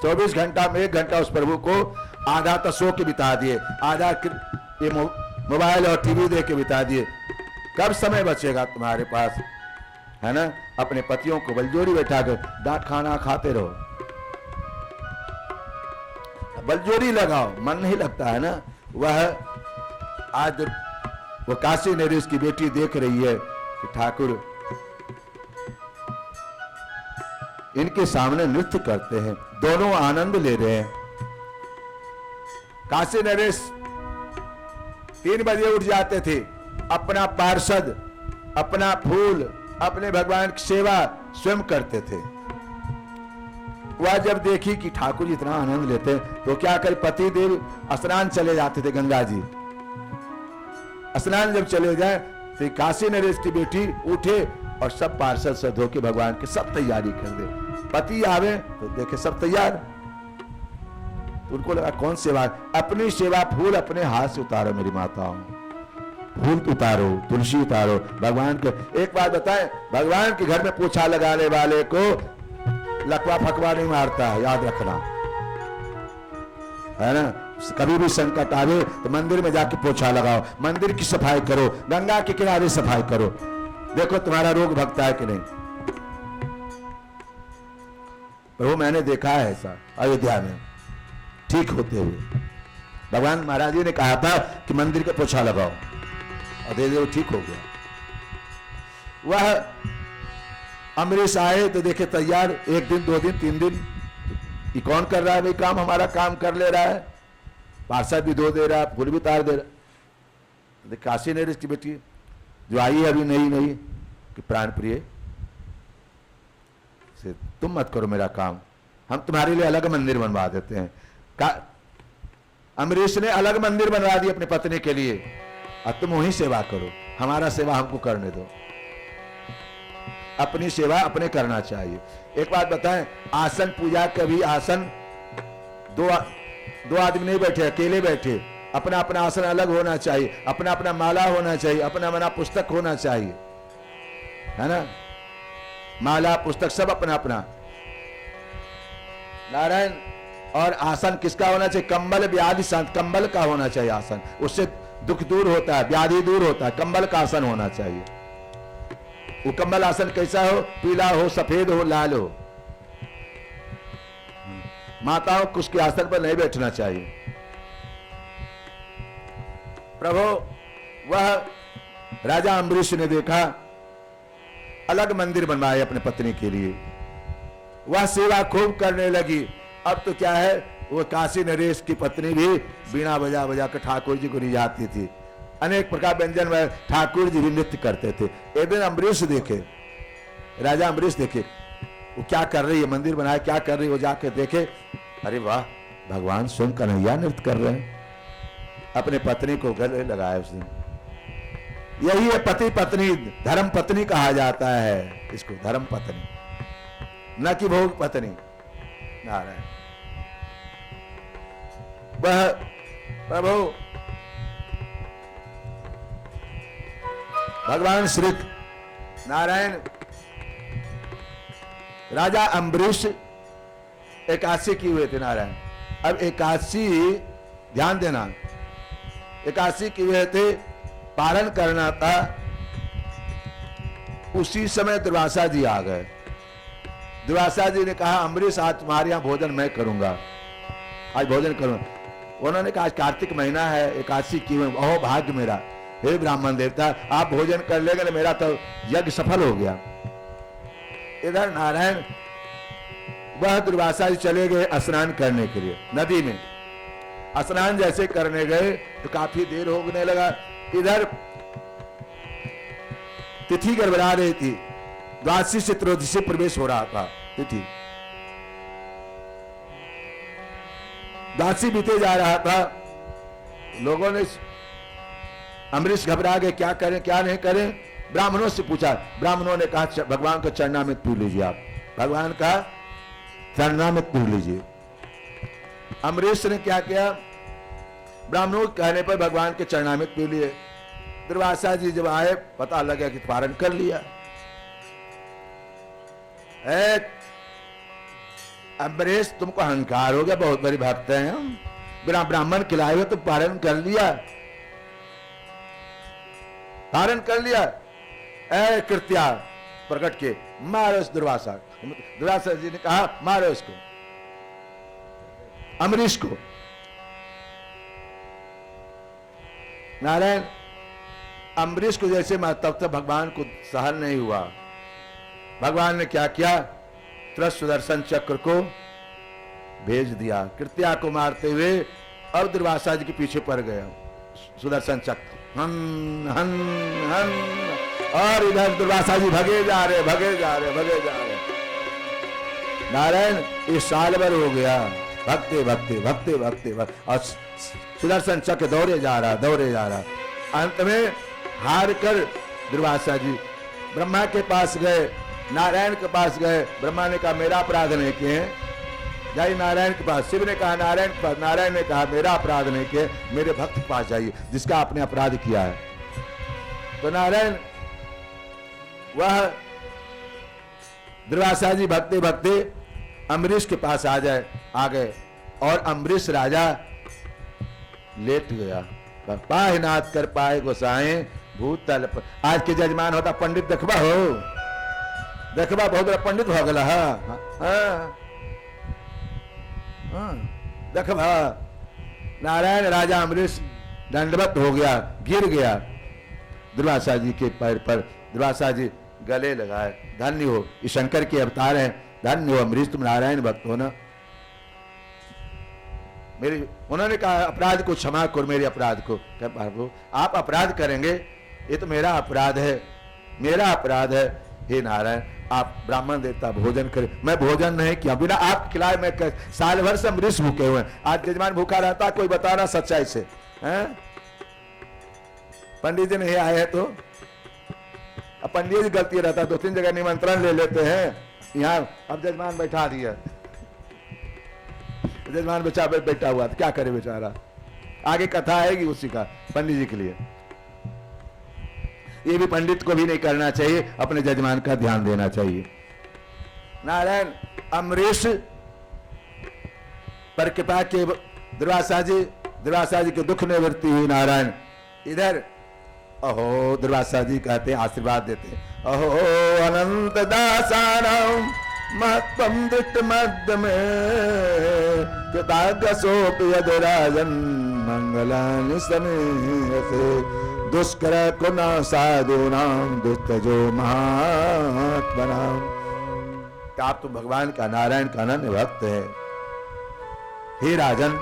24 घंटा में 1 घंटा उस प्रभु को, आधा तो सो के बिता दिए, आधा ये मोबाइल और टीवी देख के बिता दिए। कब समय बचेगा तुम्हारे पास, है ना। अपने पतियों को बलजोरी बैठा कर डांट खाना खाते रहो, बलजोरी लगाओ, मन नहीं लगता है ना। वह आज वो काशी नरेश की बेटी देख रही है कि ठाकुर इनके सामने नृत्य करते हैं, दोनों आनंद ले रहे हैं। काशी नरेश 3 बजे उठ जाते थे, अपना पार्षद, अपना फूल, अपने भगवान की सेवा स्वयं करते थे। वह जब देखी कि ठाकुर जी इतना आनंद लेते हैं, तो क्या कर पति देव स्नान चले जाते थे गंगा जी। स्नान जब चले जाए तो काशी नरेश की बेटी उठे और सब पार्षद से धो के भगवान की सब तैयारी कर दे। पति आवे तो देखे सब तैयार, तो उनको लगा कौन सेवा, अपनी सेवा फूल अपने हाथ से उतारो मेरी माताओं, फूल उतारो, तुलसी उतारो भगवान के। एक बात बताएं, भगवान के घर में पोछा लगाने वाले को लकवा फकवा नहीं मारता है, याद रखना है ना। कभी भी संकट आवे तो मंदिर में जाके पोछा लगाओ, मंदिर की सफाई करो, गंगा के किनारे सफाई करो, देखो तुम्हारा रोग भगता है कि नहीं। प्रभु मैंने देखा है ऐसा अयोध्या में ठीक होते हुए। भगवान महाराज जी ने कहा था कि मंदिर का पोछा लगाओ और धीरे धीरे ठीक हो गया। वह अमरीश आए तो देखे तैयार, 1 दिन 2 दिन 3 दिन, ये कौन कर रहा है भाई काम, हमारा काम कर ले रहा है, पार्षद भी धो दे रहा है, फूल भी तार दे रहा। काशी नरेश की बेटी जो आई है अभी नई कि प्राण प्रिय से तुम मत करो मेरा काम, हम तुम्हारे लिए अलग मंदिर बनवा देते हैं। अमरीश ने अलग मंदिर बनवा दी अपनी पत्नी के लिए, और तुम वही सेवा करो, हमारा सेवा हमको करने दो। अपनी सेवा अपने करना चाहिए। एक बात बताएं, आसन पूजा कभी आसन दो आदमी नहीं बैठे, अकेले बैठे, अपना अपना आसन अलग होना चाहिए, अपना अपना माला होना चाहिए, अपना अपना पुस्तक होना चाहिए, है ना। माला पुस्तक सब अपना अपना। नारायण, और आसन किसका होना चाहिए, कंबल व्याधि शांत, कंबल का होना चाहिए आसन, उससे दुख दूर होता है, व्याधि दूर होता है, कंबल का आसन होना चाहिए। वो कंबल आसन कैसा हो, पीला हो, सफेद हो, लाल हो। माताओं को उसके आसन पर नहीं बैठना चाहिए। प्रभु वह राजा अम्बरीश ने देखा, अलग मंदिर बनवाए अपने पत्नी के लिए, वह सेवा खूब करने लगी। अब तो क्या है, वो काशी नरेश की पत्नी भी बीणा बजा बजा कर ठाकुर जी को रिझाती थी, अनेक प्रकार व्यंजन में ठाकुर जी भी नृत्य करते थे। एक दिन अम्बरीश देखे, राजा अम्बरीश देखे वो क्या कर रही है, मंदिर बनाया क्या कर रही है, वो जाके देखे, अरे वाह भगवान स्वयं कन्हैया नृत्य कर रहे हैं। अपने पत्नी को गले लगाया उसने। यही है पति पत्नी, धर्म पत्नी कहा जाता है इसको, धर्म पत्नी, न कि भोग पत्नी। नारायण, वह प्रभु भगवान श्री नारायण, राजा अम्बरीश एकादशी किए हुए थे। नारायण, अब एकादशी ध्यान देना, एकादशी किए हुए थे, पालन करना था। उसी समय दुर्वासा जी आ गए। दुर्वासा जी ने कहा, अम्बरीश आज तुम्हारे यहां भोजन मैं करूंगा, आज भोजन करूंगा। उन्होंने कहा आज कार्तिक महीना है, एकादशी की हुए, ओह भाग्य मेरा, हे ब्राह्मण देवता आप भोजन कर लेंगे ना, मेरा तो यज्ञ सफल हो गया। इधर नारायण, वह दुर्वासा जी चले गए स्नान करने के लिए नदी में। स्नान जैसे करने गए तो काफी देर होने लगा। इधर तिथि गड़बड़ा रही थी, द्वादशी से त्रयोदशी प्रवेश हो रहा था। तिथि द्वादशी बीते जा रहा था। लोगों ने, अम्बरीश घबरा गए, क्या करें क्या नहीं करें। ब्राह्मणों से पूछा, ब्राह्मणों ने कहा भगवान का चरणामृत पी लीजिए आप। भगवान का चरणामृत पी लीजिए। अम्बरीश ने क्या किया, ब्राह्मणों के कहने पर भगवान के चरणामृत पी लिए। दुर्वासा जी जब आए पता लगा कि पारण कर लिया। अम्बरीश तुमको अहंकार हो गया, बहुत बड़ी भक्त हैं हम, बिना ब्राह्मण खिलाए हुए तो पारण कर लिया, पारण कर लिया। ऐ कृत्या प्रकट के मारो उस दुर्वासा। दुर्वासा जी ने कहा मारो उसको, अम्बरीश को। नारायण, अम्बरीश को जैसे तब तक भगवान को सहन नहीं हुआ। भगवान ने क्या किया, तुरंत सुदर्शन चक्र को भेज दिया। कृत्या को मारते हुए अब दुर्वासा जी के पीछे पड़ गया सुदर्शन चक्र, हन हन हन, और इधर दुर्वासा जी भगे जा रहे, भगे जा रहे, भगे जा रहे। नारायण इस साल भर हो गया भक्ति भक्ति भक्ति भक्ति और सुदर्शन चक्र दौड़े जा रहा, दौड़े जा रहा। अंत में हार कर दुर्वासा जी ब्रह्मा के पास गए, नारायण के पास गए। ब्रह्मा ने कहा मेरा अपराध नहीं किए, जाइए नारायण के पास। शिव ने कहा नारायण के पास, नारायण ने कहा मेरा अपराध नहीं किए, मेरे भक्त के पास जाइए जिसका आपने अपराध किया है। तो नारायण वह दुर्वासा जी भक्ति भक्ति अम्बरीश के पास आ गए और अम्बरीश राजा लेट गया। पाहि नाथ कर पाए गोसाए भूतल पर। आज के जजमान होता पंडित देखबा हो, देखबा बहुत बड़ा पंडित हो गला। देखबा नारायण राजा अम्बरीश दंडवत हो गया, गिर गया दुर्वासा जी के पैर पर। दुर्वासा जी गले लगाए, धन्य हो, ये शंकर के अवतार हैं, धन्य हो अम्बरीश, तुम नारायण भक्त हो ना। मेरी उन्होंने कहा अपराध को क्षमा करो, मेरे अपराध को। क्या प्रभु आप अपराध करेंगे, ये तो मेरा अपराध है, मेरा अपराध है। हे नारायण आप ब्राह्मण देवता भोजन करें, मैं भोजन नहीं किया, बिना आप खिलाए मैं साल भर से अम्बरीश भूखे हुए हैं। आज यजमान भूखा रहता, कोई बताना सच्चाई से हैं? पंडित जी नहीं आए हैं तो अब पंडित जी गलती रहता, 2-3 जगह निमंत्रण ले लेते हैं। यहाँ अब जजमान बैठा दिया, जजमान बैठा हुआ था, क्या करे बेचारा। आगे कथा आएगी उसी का, पंडित जी के लिए। ये भी पंडित को भी नहीं करना चाहिए, अपने जजमान का ध्यान देना चाहिए। नारायण अम्बरीश पर कृपा के दुर्वासा जी के दुख निवृत्ति हुई। नारायण इधर अहो दुर्वासा जी कहते आशीर्वाद देते, अहो अनंत दासानां महत्वं दृष्ट मध्य में कृतागसोपि यद राजन मंगलानि समेयसे दुष्कर कुना साधूनां दुष्टजो महात्मनां। आप तो भगवान का नारायण का अनन्य भक्त है। हे राजन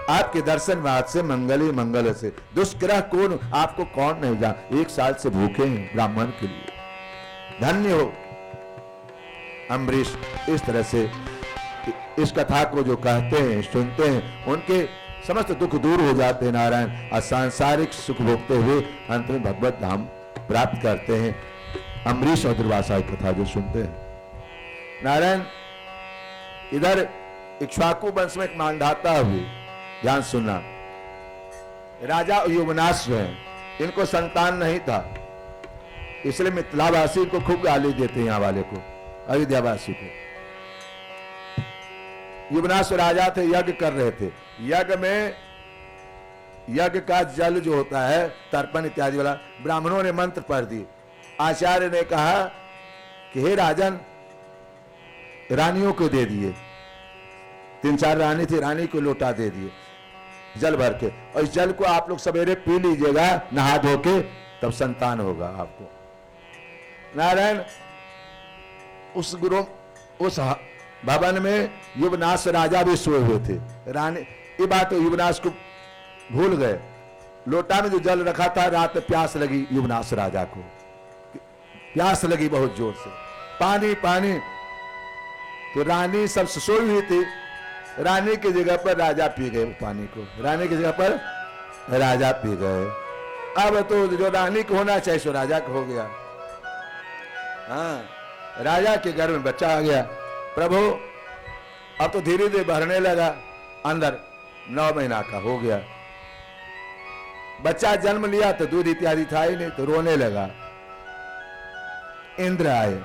आपके दर्शन बाद से मंगल ही मंगल से, दुष्ग्रह कौन आपको कौन नहीं जान, 1 साल से भूखे हैं ब्राह्मण के लिए, धन्य हो। अम्बरीश इस तरह से इस कथा को जो कहते हैं सुनते हैं, उनके समस्त दुख दूर हो जाते हैं नारायण, और सांसारिक सुख भोगते हुए अंत में भगवत धाम प्राप्त करते हैं। अम्बरीश और दुर्वासा की कथा जो सुनते हैं नारायण। इधर इक्ष्वाकु वंश में एक मानधाता हुई, ध्यान सुनना। राजा युवनाश्व हैं, इनको संतान नहीं था, इसलिए मिथिलावासी को खूब गाली देते हैं, यहाँ वाले को, अयोध्यावासी को। युवनाश्व राजा थे, यज्ञ कर रहे थे। यज्ञ में यज्ञ का जल जो होता है तर्पण इत्यादि वाला, ब्राह्मणों ने मंत्र पढ़ दी। आचार्य ने कहा कि हे राजन रानियों को दे दिए, 3-4 रानी थी, रानी को लोटा दे दिए जल भर के, और इस जल को आप लोग सवेरे पी लीजिएगा नहा धो के, तब संतान होगा आपको। नारायण उस भवन में युवनाश राजा भी सोए हुए थे। रानी ये बात तो युवनाश को भूल गए। लोटा में जो जल रखा था, रात में प्यास लगी युवनाश राजा को, प्यास लगी बहुत जोर से, पानी पानी। तो रानी सब सोई हुई थी, रानी की जगह पर राजा पी गए पानी को, रानी की जगह पर राजा पी गए। अब तो जो रानी को होना चाहिए सो राजा को हो गया। हाँ, राजा के घर में बच्चा आ गया। प्रभु अब तो धीरे धीरे बढ़ने लगा, अंदर 9 महीना का हो गया। बच्चा जन्म लिया तो दूध इत्यादि था ही नहीं, तो रोने लगा। इंद्र आए,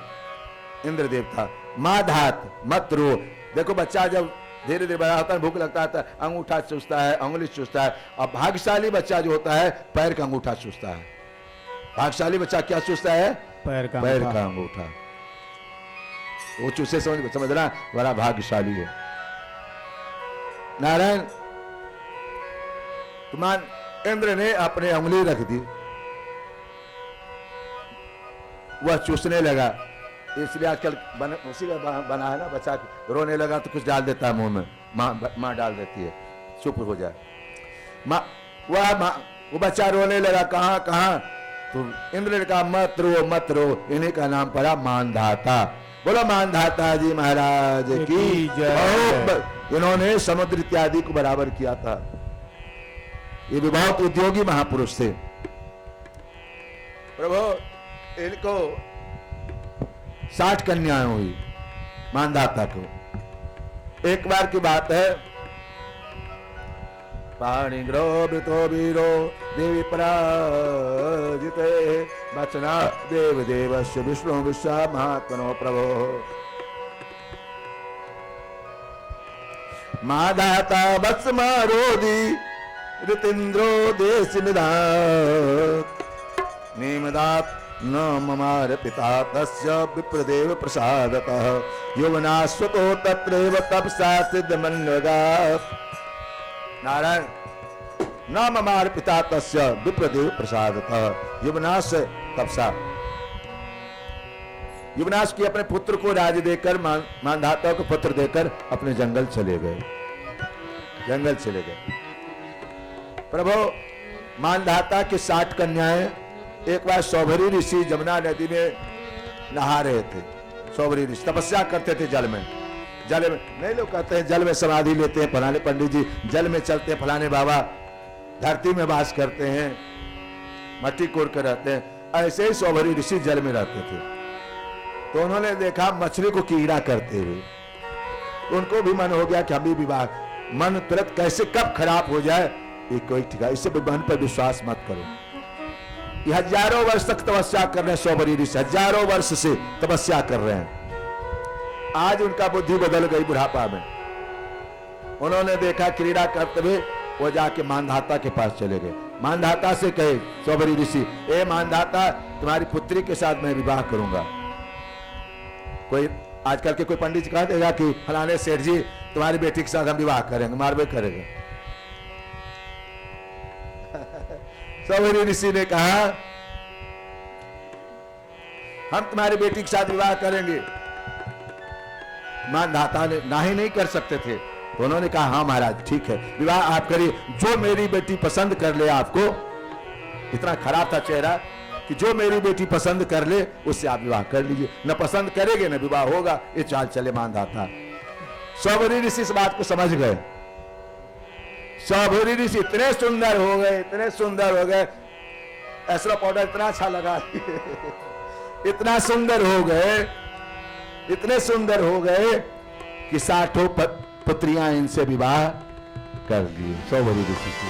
इंद्र देवता, माँ धात मत रो। देखो बच्चा जब धीरे धीरे बड़ा होता है, भूख लगता है, अंगूठा चूसता है, अंगुली चूसता है। और भाग्यशाली बच्चा जो होता है पैर का अंगूठा चूसता है। भाग्यशाली बच्चा क्या चूसता है? पैर का अंगूठा। वो चूसे समझना बड़ा भाग्यशाली है। नारायण तुमान इंद्र ने अपने उंगली रख दी, वह चूसने लगा। इसलिए आजकल उसी का बना है ना, बच्चा रोने लगा तो कुछ डाल देता है मुंह में, माँ डाल देती है। चुप हो जाए। वो बच्चा रोने लगा, कहाँ कहाँ, तो इंद्र ने कहा मत रो मत रो, इन्हीं का नाम पड़ा मानधाता। बोलो मानधाता जी महाराज की जय। इन्होंने समुद्र इत्यादि को बराबर किया था। ये भी बहुत उद्योगी महापुरुष थे। प्रभु इनको 60 कन्याएं हुई मानधाता को। एक बार की बात है, पाणि ग्रोभितो वीरो देवी पराजिते वचना देव देवस्य विष्णु विश्वा महात्मनो प्रभो। माधाता वत्स मारोदी ऋतिन्द्रो देश निदात न ममार पिता तस्य विप्रदेव प्रसादतः यौवनास्वतो तत्रैव तपसा सिद्धमन्वगा। नारायण न ममार पिता तस्य विप्रदेव प्रसादतः यौवनास तपसा। युवनाश की अपने पुत्र को राज देकर मानधाता को पुत्र देकर अपने जंगल चले गए, जंगल चले गए। प्रभु मानधाता के 60 कन्याएं एक बार सौभरी ऋषि जमुना नदी में नहा रहे थे। सौभरी ऋषि तपस्या करते थे जल में। जल में नहीं, लोग कहते हैं जल में समाधि लेते हैं, फलाने पंडित जी जल में चलते हैं, फलाने बाबा धरती में वास करते हैं, मट्टी कोड़ कर रहते हैं। ऐसे ही सौभरी ऋषि जल में रहते थे। तो उन्होंने देखा मछली को कीड़ा करते हुए, तो उनको भी मन हो गया कि अभी विवाह, मन तुरंत कैसे कब खराब हो जाए ये कोई ठिकाना, इससे मन पर विश्वास मत करो। ये हजारों वर्ष तक तपस्या कर रहे हैं सौभरी ऋषि, हजारों वर्ष से तपस्या कर रहे हैं। आज उनका बुद्धि बदल गई बुढ़ापा में। उन्होंने देखा क्रीड़ा करते हुए, वो जाके मानधाता के पास चले गए। मानधाता से कहे सौभरी ऋषि, ए मानधाता तुम्हारी पुत्री के साथ मैं विवाह करूंगा। कोई आजकल के कोई पंडित कह देगा कि फलाने सेठ जी तुम्हारी बेटी के साथ हम विवाह करेंगे, मारबे करेंगे। सौभरी ऋषि ने कहा हम तुम्हारी बेटी के साथ विवाह करेंगे। मानधाता ने ना ही नहीं कर सकते थे, तो उन्होंने कहा हाँ महाराज ठीक है, विवाह आप करिए, जो मेरी बेटी पसंद कर ले आपको। इतना खराब था चेहरा कि जो मेरी बेटी पसंद कर ले उससे आप विवाह कर लीजिए, न पसंद करेंगे न विवाह होगा। ये चाल चले मानधाता। सौभरी ऋषि इस बात को समझ गए। सौभरी ऋषि इतने सुंदर हो गए, इतने सुंदर हो गए, ऐसा पाउडर इतना अच्छा लगा इतना सुंदर हो गए, इतने सुंदर हो गए कि 60 पुत्रियां इनसे विवाह कर लिए। सौभरी ऋषि से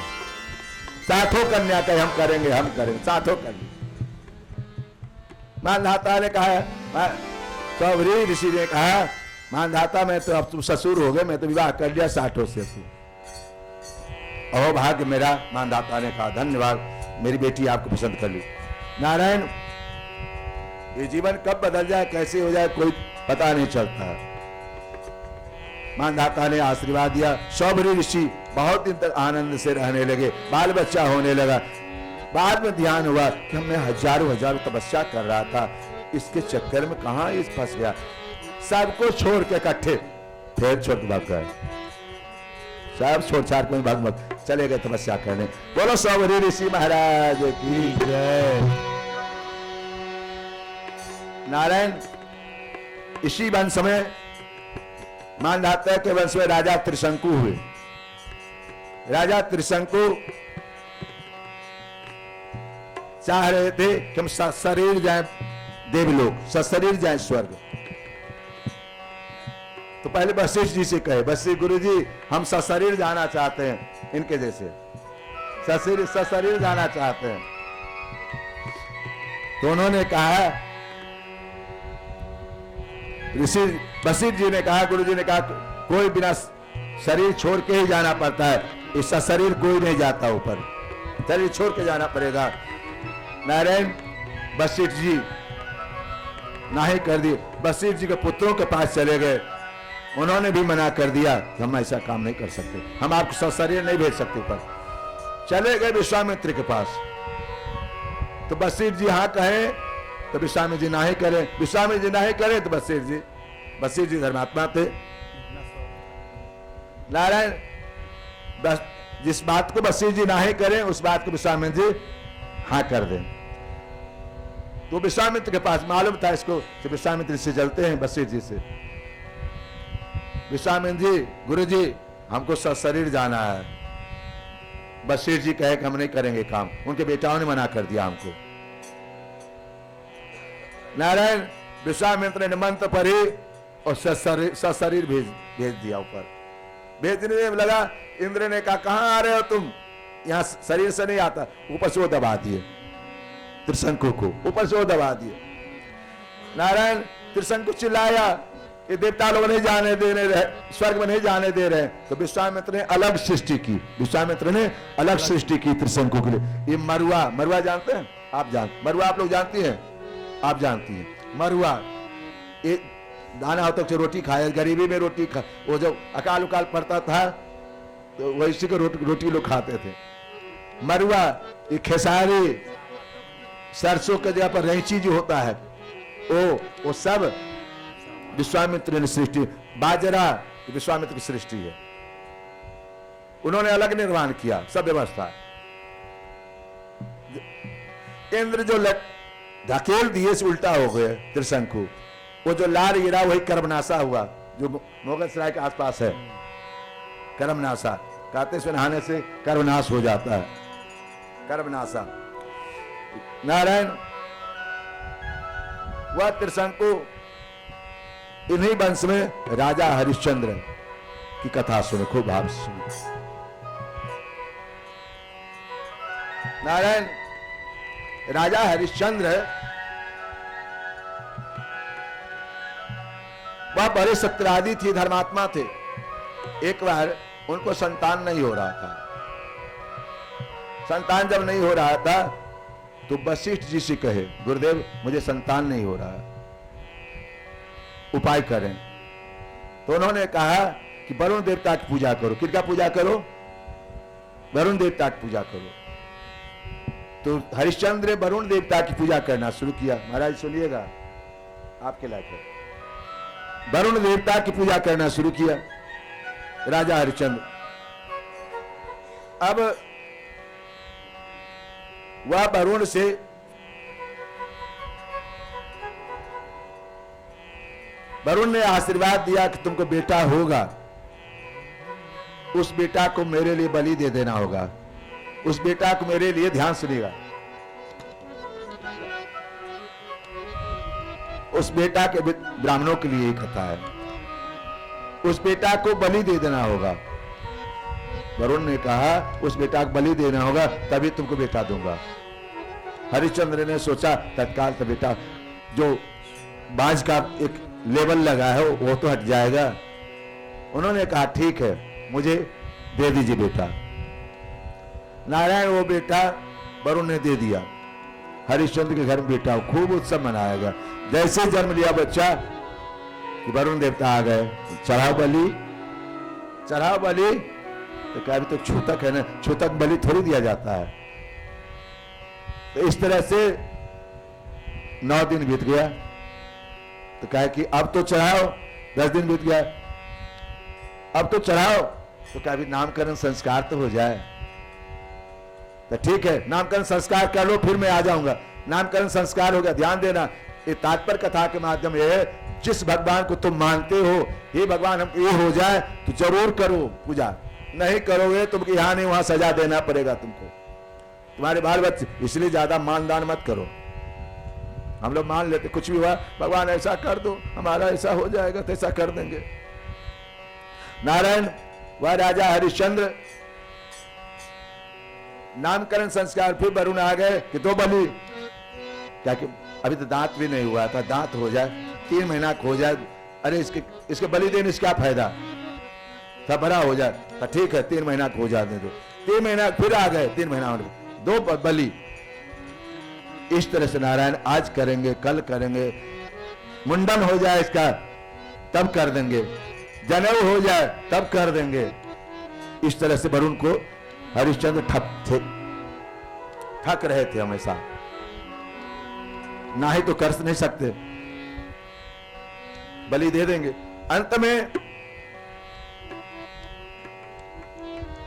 60 कन्या का हम करेंगे, हम करेंगे, 60 कन्या। मानधाता ने कहा, सौभरी ऋषि ने कहा मानधाता मैं तो अब तुम ससुर हो गए, मैं तो विवाह कर लिया 60 से। अहो भाग्य मेरा। मानधाता ने कहा धन्यवाद, मेरी बेटी आपको पसंद कर ली। नारायण ये जीवन कब बदल जाए कैसे हो जाए कोई पता नहीं चलता। मानधाता ने आशीर्वाद दिया। सौभरी ऋषि बहुत दिन तक आनंद से रहने लगे, बाल बच्चा होने लगा। बाद में ध्यान हुआ कि मैं हजारों तपस्या कर रहा था, इसके चक्कर में कहां इस फंस गया। सबको छोड़ के इकट्ठे फिर छोड़ के भाग गए, सब छोड़ छाड़ के भाग चले गए तपस्या करने। बोलो सौभरी ऋषि महाराज की जय। नारायण इसी वंश में मानधाता के वंश में राजा त्रिशंकु हुए। राजा त्रिशंकु चाह रहे थे कि हम सशरीर जाए देवलोक, सशरीर जाए स्वर्ग। तो पहले वशिष्ठ जी से कहे, वशिष्ठ गुरु जी हम सशरीर जाना चाहते हैं, इनके जैसे सशरीर जाना चाहते हैं। तो उन्होंने कहा, ऋषि वशिष्ठ जी ने कहा, गुरु जी ने कहा कोई बिना शरीर छोड़ के ही जाना पड़ता है, इस शरीर कोई नहीं जाता ऊपर, शरीर छोड़ के जाना पड़ेगा। नारायण वशिष्ठ जी नाही कर दी। वशिष्ठ जी के पुत्रों के पास चले गए, उन्होंने भी मना कर दिया कि हम ऐसा काम नहीं कर सकते, हम आपको शरीर नहीं भेज सकते ऊपर। चले गए विश्वामित्र के पास। तो वशिष्ठ जी हाँ कहें तो विश्वामित्र जी नाही करें, विश्वामित्र जी नाही करें तो वशिष्ठ जी धर्मात्मा थे। नारायण बस जिस बात को वशिष्ठ जी ना ही करें उस बात को विश्वामित्र जी हाँ कर दें। तो विश्वामित्र के पास मालूम था इसको कि विश्वामित्र से चलते हैं वशिष्ठ जी से। विश्वामित्र जी, गुरु जी हमको सशरीर जाना है। वशिष्ठ जी कहे कि हम नहीं करेंगे काम, उनके बेटाओं ने मना कर दिया हमको। नारायण विश्वामित्र ने मंत्र पढ़ी और सशरीर भेज दिया ऊपर। भेजने में लगा, इंद्र ने कहा कहां आ रहे हो तुम, यहां शरीर से नहीं आता। ऊपर से वो दबा दिए त्रिशंकु को, ऊपर से वो दबा दिए। नारायण त्रिशंकु चिल्लाया, ये देवता लोग नहीं जाने दे रहे, स्वर्ग में नहीं जाने दे रहे। तो विश्वामित्र ने अलग सृष्टि की, विश्वामित्र ने अलग सृष्टि की त्रिशंकु के लिए। ये मरुआ, मरुआ जानते हैं आप? मरुआ आप लोग जानती हैं? आप जानती हैं मरुआ? ये दाना होता है, रोटी खाए, गरीबी में रोटी खा, वो जब अकाल उकाल पड़ता था तो वैसे को रोटी लोग खाते थे। मरुआ, ये खेसारी, सरसों के जगह पर रैंची जो होता है वो सब विश्वामित्र ने सृष्टि। बाजरा विश्वामित्र की सृष्टि है, उन्होंने अलग निर्माण किया सब व्यवस्था। इंद्र जो धकेल दिए से उल्टा हो गए त्रिशंकु, वो जो लार गिरा वही कर्मनाशा हुआ, जो मोगल सराय के आसपास है। कर्मनाशा कहते से नहाने से कर्मनाश हो जाता है, कर्मनाशा। नारायण वह त्रिशंकु, इन्हीं वंश में राजा हरिश्चंद्र की कथा सुने, खूब भाव से सुने। नारायण राजा हरिश्चंद्र वह बड़े सत्यवादी थे, धर्मात्मा थे। एक बार उनको संतान नहीं हो रहा था। संतान जब नहीं हो रहा था तो वशिष्ठ जी से कहे, गुरुदेव मुझे संतान नहीं हो रहा है, उपाय करें। तो उन्होंने कहा कि वरुण देवता की पूजा करो। किसका पूजा करो? वरुण देवता की पूजा करो। तो हरिश्चंद्र ने वरुण देवता की पूजा करना शुरू किया। महाराज सुनिएगा, आपके लायक है। वरुण देवता की पूजा करना शुरू किया राजा हरिश्चंद्र। अब वह वरुण से वरुण ने आशीर्वाद दिया कि तुमको बेटा होगा, उस बेटा को मेरे लिए बलि दे देना होगा, उस बेटा को मेरे लिए, ध्यान सुनिएगा, उस बेटा के, ब्राह्मणों के लिए कथा है, उस बेटा को बलि दे देना होगा। वरुण ने कहा उस बेटा को बलि देना होगा तभी तुमको बेटा दूंगा। हरिश्चंद्र ने सोचा तत्काल तो बेटा जो बाज का एक लेवल लगा है वो तो हट जाएगा। उन्होंने कहा ठीक है, मुझे दे दीजिए बेटा। नारायण वो बेटा वरुण ने दे दिया। हरिश्चंद्र के घर में बेटा खूब उत्सव मनाया गया। जैसे जन्म लिया बच्चा कि वरुण देवता आ गए, चढ़ाओ बलि, चढ़ाओ बलि। तो क्या अभी तो छूतक है ना, छूतक बलि थोड़ी दिया जाता है। तो इस तरह से 9 दिन बीत गया। तो कहा कि अब तो चढ़ाओ, 10 दिन बीत गया, अब तो चढ़ाओ। तो क्या अभी नामकरण संस्कार तो हो जाए। तो ठीक है, नामकरण संस्कार कर लो, फिर मैं आ जाऊंगा। नामकरण संस्कार हो गया। ध्यान देना, ये तात्पर्य कथा के माध्यम ये है, जिस भगवान को तुम मानते हो, हे भगवान हम ये हो जाए तो जरूर करो पूजा, नहीं करोगे तुमको यहाँ नहीं वहां सजा देना पड़ेगा तुमको, तुम्हारे बाल बच्चे। इसलिए ज्यादा मानदान मत करो। हम लोग मान लेते कुछ भी हुआ, भगवान ऐसा कर दो, हमारा ऐसा हो जाएगा तो ऐसा कर देंगे। नारायण वह राजा हरिश्चंद्र, नामकरण संस्कार, फिर वरुण आ गए कि दो बलि। क्या कि अभी तो दांत भी नहीं हुआ था, दांत हो जाए, 3 महीना हो जाए, अरे इसके बलि देने से क्या फायदा, सब बड़ा हो जाए। तो ठीक है 3 महीना हो जाने दो। 3 महीना फिर आ गए, 3 महीना 2 बलि। इस तरह से नारायण आज करेंगे, कल करेंगे, मुंडन हो जाए इसका तब कर देंगे, जनेऊ हो जाए तब कर देंगे। इस तरह से वरुण को हरिश्चंद्र ठक रहे थे हमेशा, ना ही तो कर नहीं सकते, बलि दे देंगे। अंत में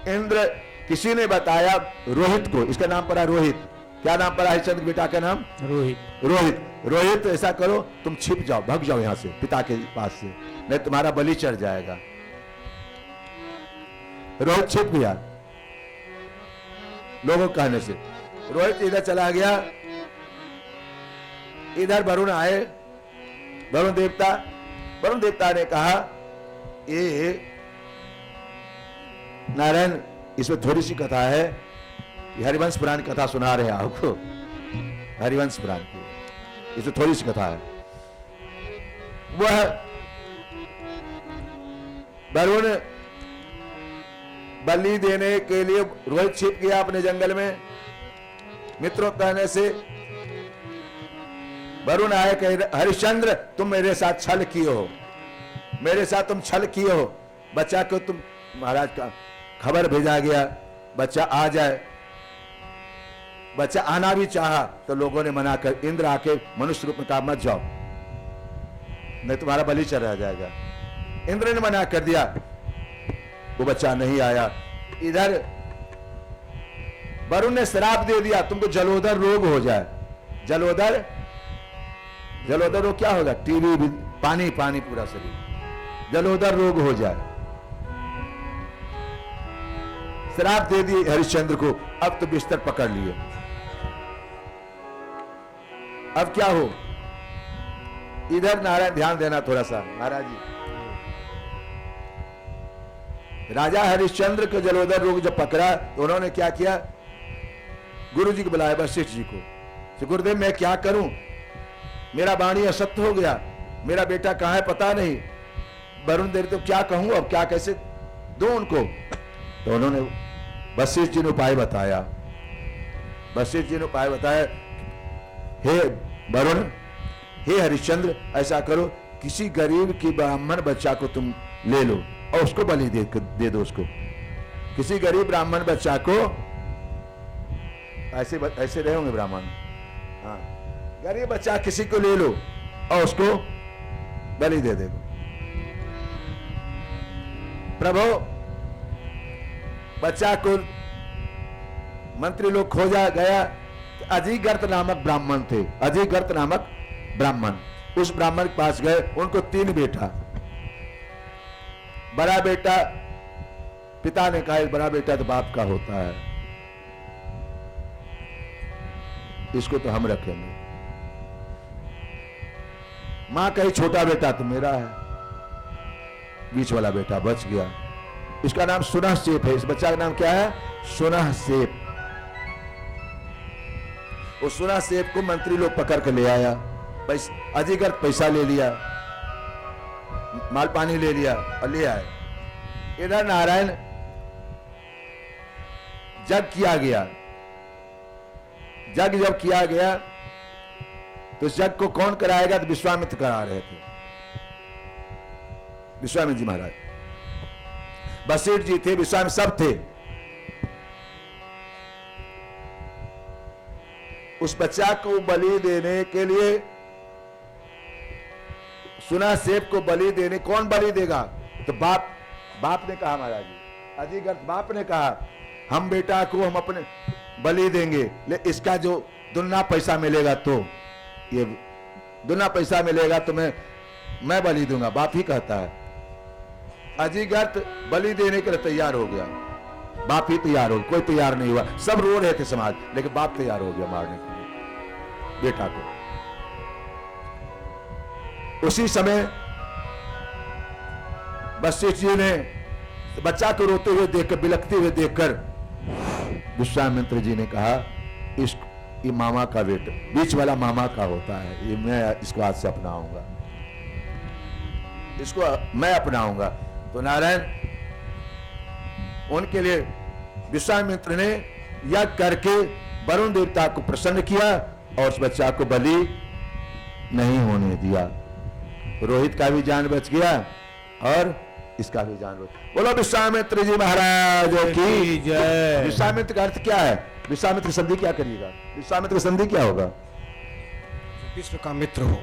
इंद्र किसी ने बताया रोहित को, इसका नाम पड़ा रोहित। क्या नाम पड़ा हरिश्चंद्र बेटा का नाम? रोहित। रोहित। रोहित ऐसा करो, तुम छिप जाओ, भाग जाओ यहां से पिता के पास से, नहीं तुम्हारा बलि चढ़ जाएगा। रोहित छिप गया लोगों के कहने से। रोहित इधर चला गया, इधर वरुण आए, वरुण देवता ने कहा ये नारायण, इसमें थोड़ी सी कथा है, हरिवंश पुराण की कथा सुना रहे हैं आपको, हरिवंश पुराण की, इसमें थोड़ी सी कथा है। वह वरुण बलि देने के लिए रोहित छिप गया अपने जंगल में, मित्रों कहने से वरुण आए, कहे हरिश्चंद्र तुम मेरे साथ छल किए हो, मेरे साथ तुम छल किए हो, बच्चा को तुम, महाराज का खबर भेजा गया बच्चा आ जाए। बच्चा आना भी चाहा तो लोगों ने मना कर, इंद्र आके मनुष्य रूप में कहा मत जाओ, नहीं तुम्हारा बलि चढ़ा जाएगा। इंद्र ने मना कर दिया, वो बच्चा नहीं आया। इधर वरुण ने श्राप दे दिया तुमको जलोदर रोग हो जाए। जलोदर रोग क्या होगा? टीबी, पानी पानी पूरा शरीर, जलोदर रोग हो जाए। श्राप दे दिए हरिश्चंद्र को, अब तो बिस्तर पकड़ लिए। अब क्या हो? इधर नारायण ध्यान देना थोड़ा सा महाराज जी। राजा हरिश्चंद्र को जलोदर रोग जब पकड़ा तो उन्होंने क्या किया? गुरु जी को बुलाया, वशिष्ठ जी को। गुरुदेव मैं क्या करूं, मेरा वाणी असत्य हो गया, मेरा बेटा कहां है पता नहीं, वरुण देव तो क्या कहूं, अब क्या कैसे दो उनको? तो उन्होंने वशिष्ठ जी ने उपाय बताया। वशिष्ठ जी ने उपाय बताया, हे वरुण, हे हरिश्चंद्र, ऐसा करो किसी गरीब की ब्राह्मण बच्चा को तुम ले लो और उसको बलि दे दो उसको। किसी गरीब ब्राह्मण बच्चा को, ऐसे रहे होंगे ब्राह्मण, हाँ, गरीब बच्चा किसी को ले लो और उसको बलि दे दो। प्रभु बच्चा को मंत्री लोग खोजा गया, अजीगर्त नामक ब्राह्मण थे, अजीगर्त नामक ब्राह्मण। उस ब्राह्मण के पास गए, उनको 3 बेटा। बड़ा बेटा, पिता ने कहा बड़ा बेटा तो बाप का होता है, इसको तो हम रखेंगे। मां कही छोटा बेटा तो मेरा है। बीच वाला बेटा बच गया, इसका नाम सुनह सेप है। इस बच्चा का नाम क्या है? सुनह सेप। उस सुनह सेप को मंत्री लोग पकड़ कर ले आया, अजीगर पैसा ले लिया, माल पानी ले लिया और ले आए। इधर नारायण जग किया गया। जग जब किया गया तो इस जग को कौन कराएगा? तो विश्वामित्र करा रहे थे, विश्वामित्र जी महाराज। वशिष्ठ जी थे, विश्वामित्र सब थे। उस बच्चा को बलि देने के लिए, सुना सेब को बलि देने, कौन बलि देगा? तो बाप ने कहा महाराज जी, अजीगर्त बाप ने कहा हम बेटा को हम अपने बलि देंगे, ले इसका जो दुगना पैसा मिलेगा, तो ये दुगना पैसा मिलेगा तो मैं बलि दूंगा। बाप ही कहता है। अजीगर्त बलि देने के लिए तैयार हो गया, बाप ही तैयार हो, कोई तैयार नहीं हुआ। सब रो रहे थे समाज, लेकिन बाप तैयार हो गया मारने के लिए बेटा को। उसी समय वशिष्ठ जी ने बच्चा को रोते हुए देखकर, बिलखते हुए देखकर विश्वामित्र जी ने कहा ये मामा का बेटा, बीच वाला मामा का होता है, ये मैं इसको आज से अपनाऊंगा, इसको मैं अपनाऊंगा। तो नारायण उनके लिए विश्वामित्र ने यज्ञ करके वरुण देवता को प्रसन्न किया और उस बच्चा को बलि नहीं होने दिया। रोहित का भी जान बच गया और इसका भी जान बच। बोलो विश्वामित्र जी महाराज की जय। विश्वामित्र का अर्थ क्या है? विश्वामित्र की संधि क्या करिएगा? विश्वामित्र की संधि क्या होगा? विश्व का मित्र हो,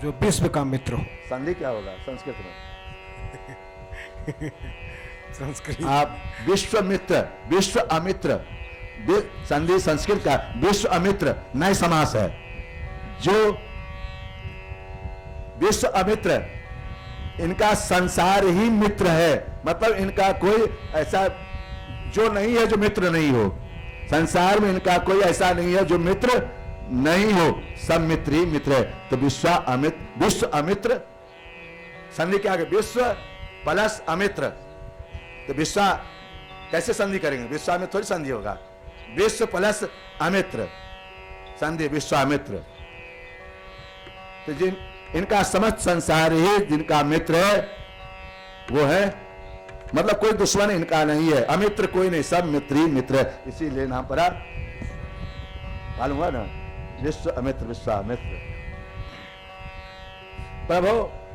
जो विश्व का मित्र हो। संधि क्या होगा संस्कृत में? संस्कृत आप विश्वामित्र, विश्व अमित्र, संधि संस्कृत का विश्व अमित्र नए समास है। जो विश्व अमित्र, इनका संसार ही मित्र है, मतलब इनका कोई ऐसा जो नहीं है जो मित्र नहीं हो। संसार में इनका कोई ऐसा नहीं है जो मित्र नहीं हो, सब मित्र ही मित्र है। तो विश्व अमित्र संधि क्या है? विश्व प्लस अमित्र। तो विश्व कैसे संधि करेंगे? विश्वामित्र थोड़ी संधि होगा, विश्व प्लस अमित्र संधि विश्वामित्र। तो जिन इनका समस्त संसार ही जिनका मित्र है वो है, मतलब कोई दुश्मन इनका नहीं है, अमित्र कोई नहीं, सब मित्र ही मित्र है। इसीलिए नाम पड़ा, मालूम हुआ ना, विश्व अमित्र विश्वामित्र। प्रभु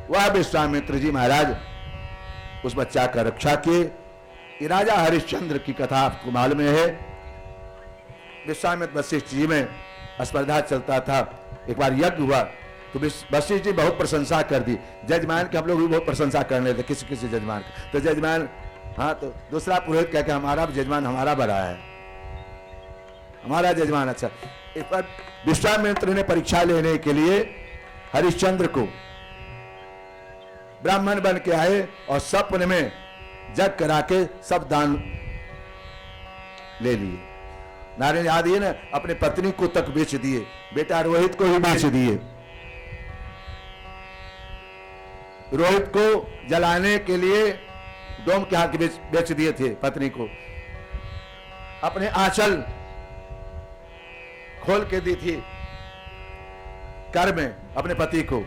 वह विश्वामित्र जी महाराज उस बच्चा का रक्षा किए। ये राजा हरिश्चंद्र की कथा आपको मालूम है। विश्वामित्र वशिष्ठ जी में स्पर्धा चलता था। एक बार यज्ञ हुआ तो वशिष्ठ जी बहुत प्रशंसा कर दी। जजमान के हम लोग भी बहुत प्रशंसा करने थे, किसी किसी जजमान के। तो जजमान, हाँ, तो दूसरा पुरोहित कह के हमारा जजमान हमारा बड़ा है, हमारा जजमान अच्छा। इस पर विश्वामित्र ने परीक्षा लेने के लिए हरिश्चंद्र को ब्राह्मण बन के आए और सपने में जग करा के सब दान ले लिए। नारायण आदि ने अपने पत्नी को तक बेच दिए, बेटा रोहित को भी बेच दिए। रोहित को जलाने के लिए डोम के हाथ बेच दिए थे पत्नी को। अपने आंचल खोल के दी थी कर में अपने पति को,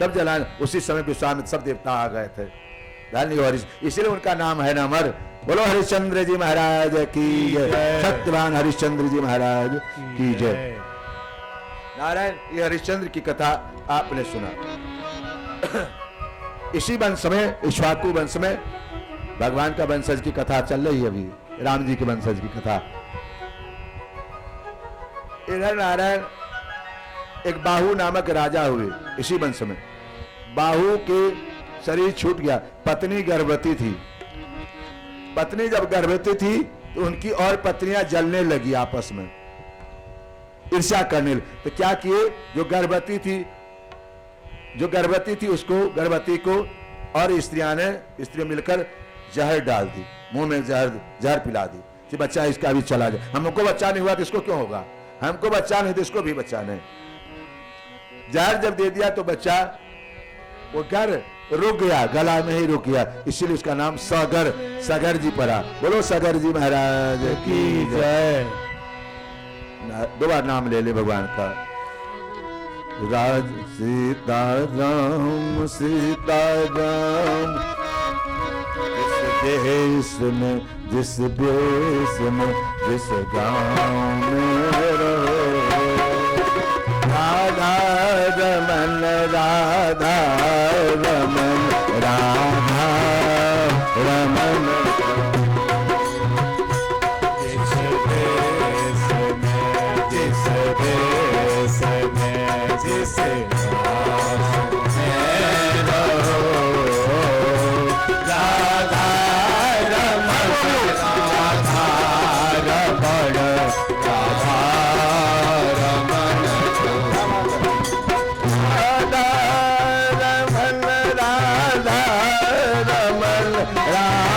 तब जलाने। उसी समय विश्वामित्र सब देवता आ गए थे, इसलिए उनका नाम है नमर। बोलो हरिश्चंद्र जी महाराज की जय, सत्यवान हरिश्चंद्र जी महाराज की जय। नारायण, ये हरिश्चंद्र की कथा आपने सुना। इसी वंश में, इक्ष्वाकु वंश में भगवान का वंशज की कथा चल रही है अभी, राम जी के वंशज की कथा। इधर नारायण एक बाहु नामक राजा हुए इसी वंश में। बाहु के शरीर छूट गया, पत्नी गर्भवती थी। पत्नी जब गर्भवती थी तो उनकी और पत्नियां जलने लगी आपस में, ईर्ष्या करने लगी। तो क्या किए, जो गर्भवती थी उसको, गर्भवती को और स्त्रियां मिलकर जहर डाल दी, मुंह में जहर पिला दी कि बच्चा इसका भी चला जाए। हमको बच्चा नहीं हुआ तो इसको क्यों होगा, हमको बच्चा नहीं तो इसको भी बच्चा नहीं। जहर जब दे दिया तो बच्चा वो घर रुक गया, गला में ही रुक गया, इसीलिए उसका नाम सगर जी पड़ा। बोलो सगर जी महाराज की जय। दो बार नाम ले ले भगवान का। राज सीता राम, सीता राम, जिस देश में, जिस देश में, जिस गांव में रहो, राधा रमन, राधा रमन, राधा रमन। जिस देश में, जिस देश में, जिस गांव में रहो, राधा रमन, राधा रमन, राधा रमन, राधा रमन, राधा रमन, राधा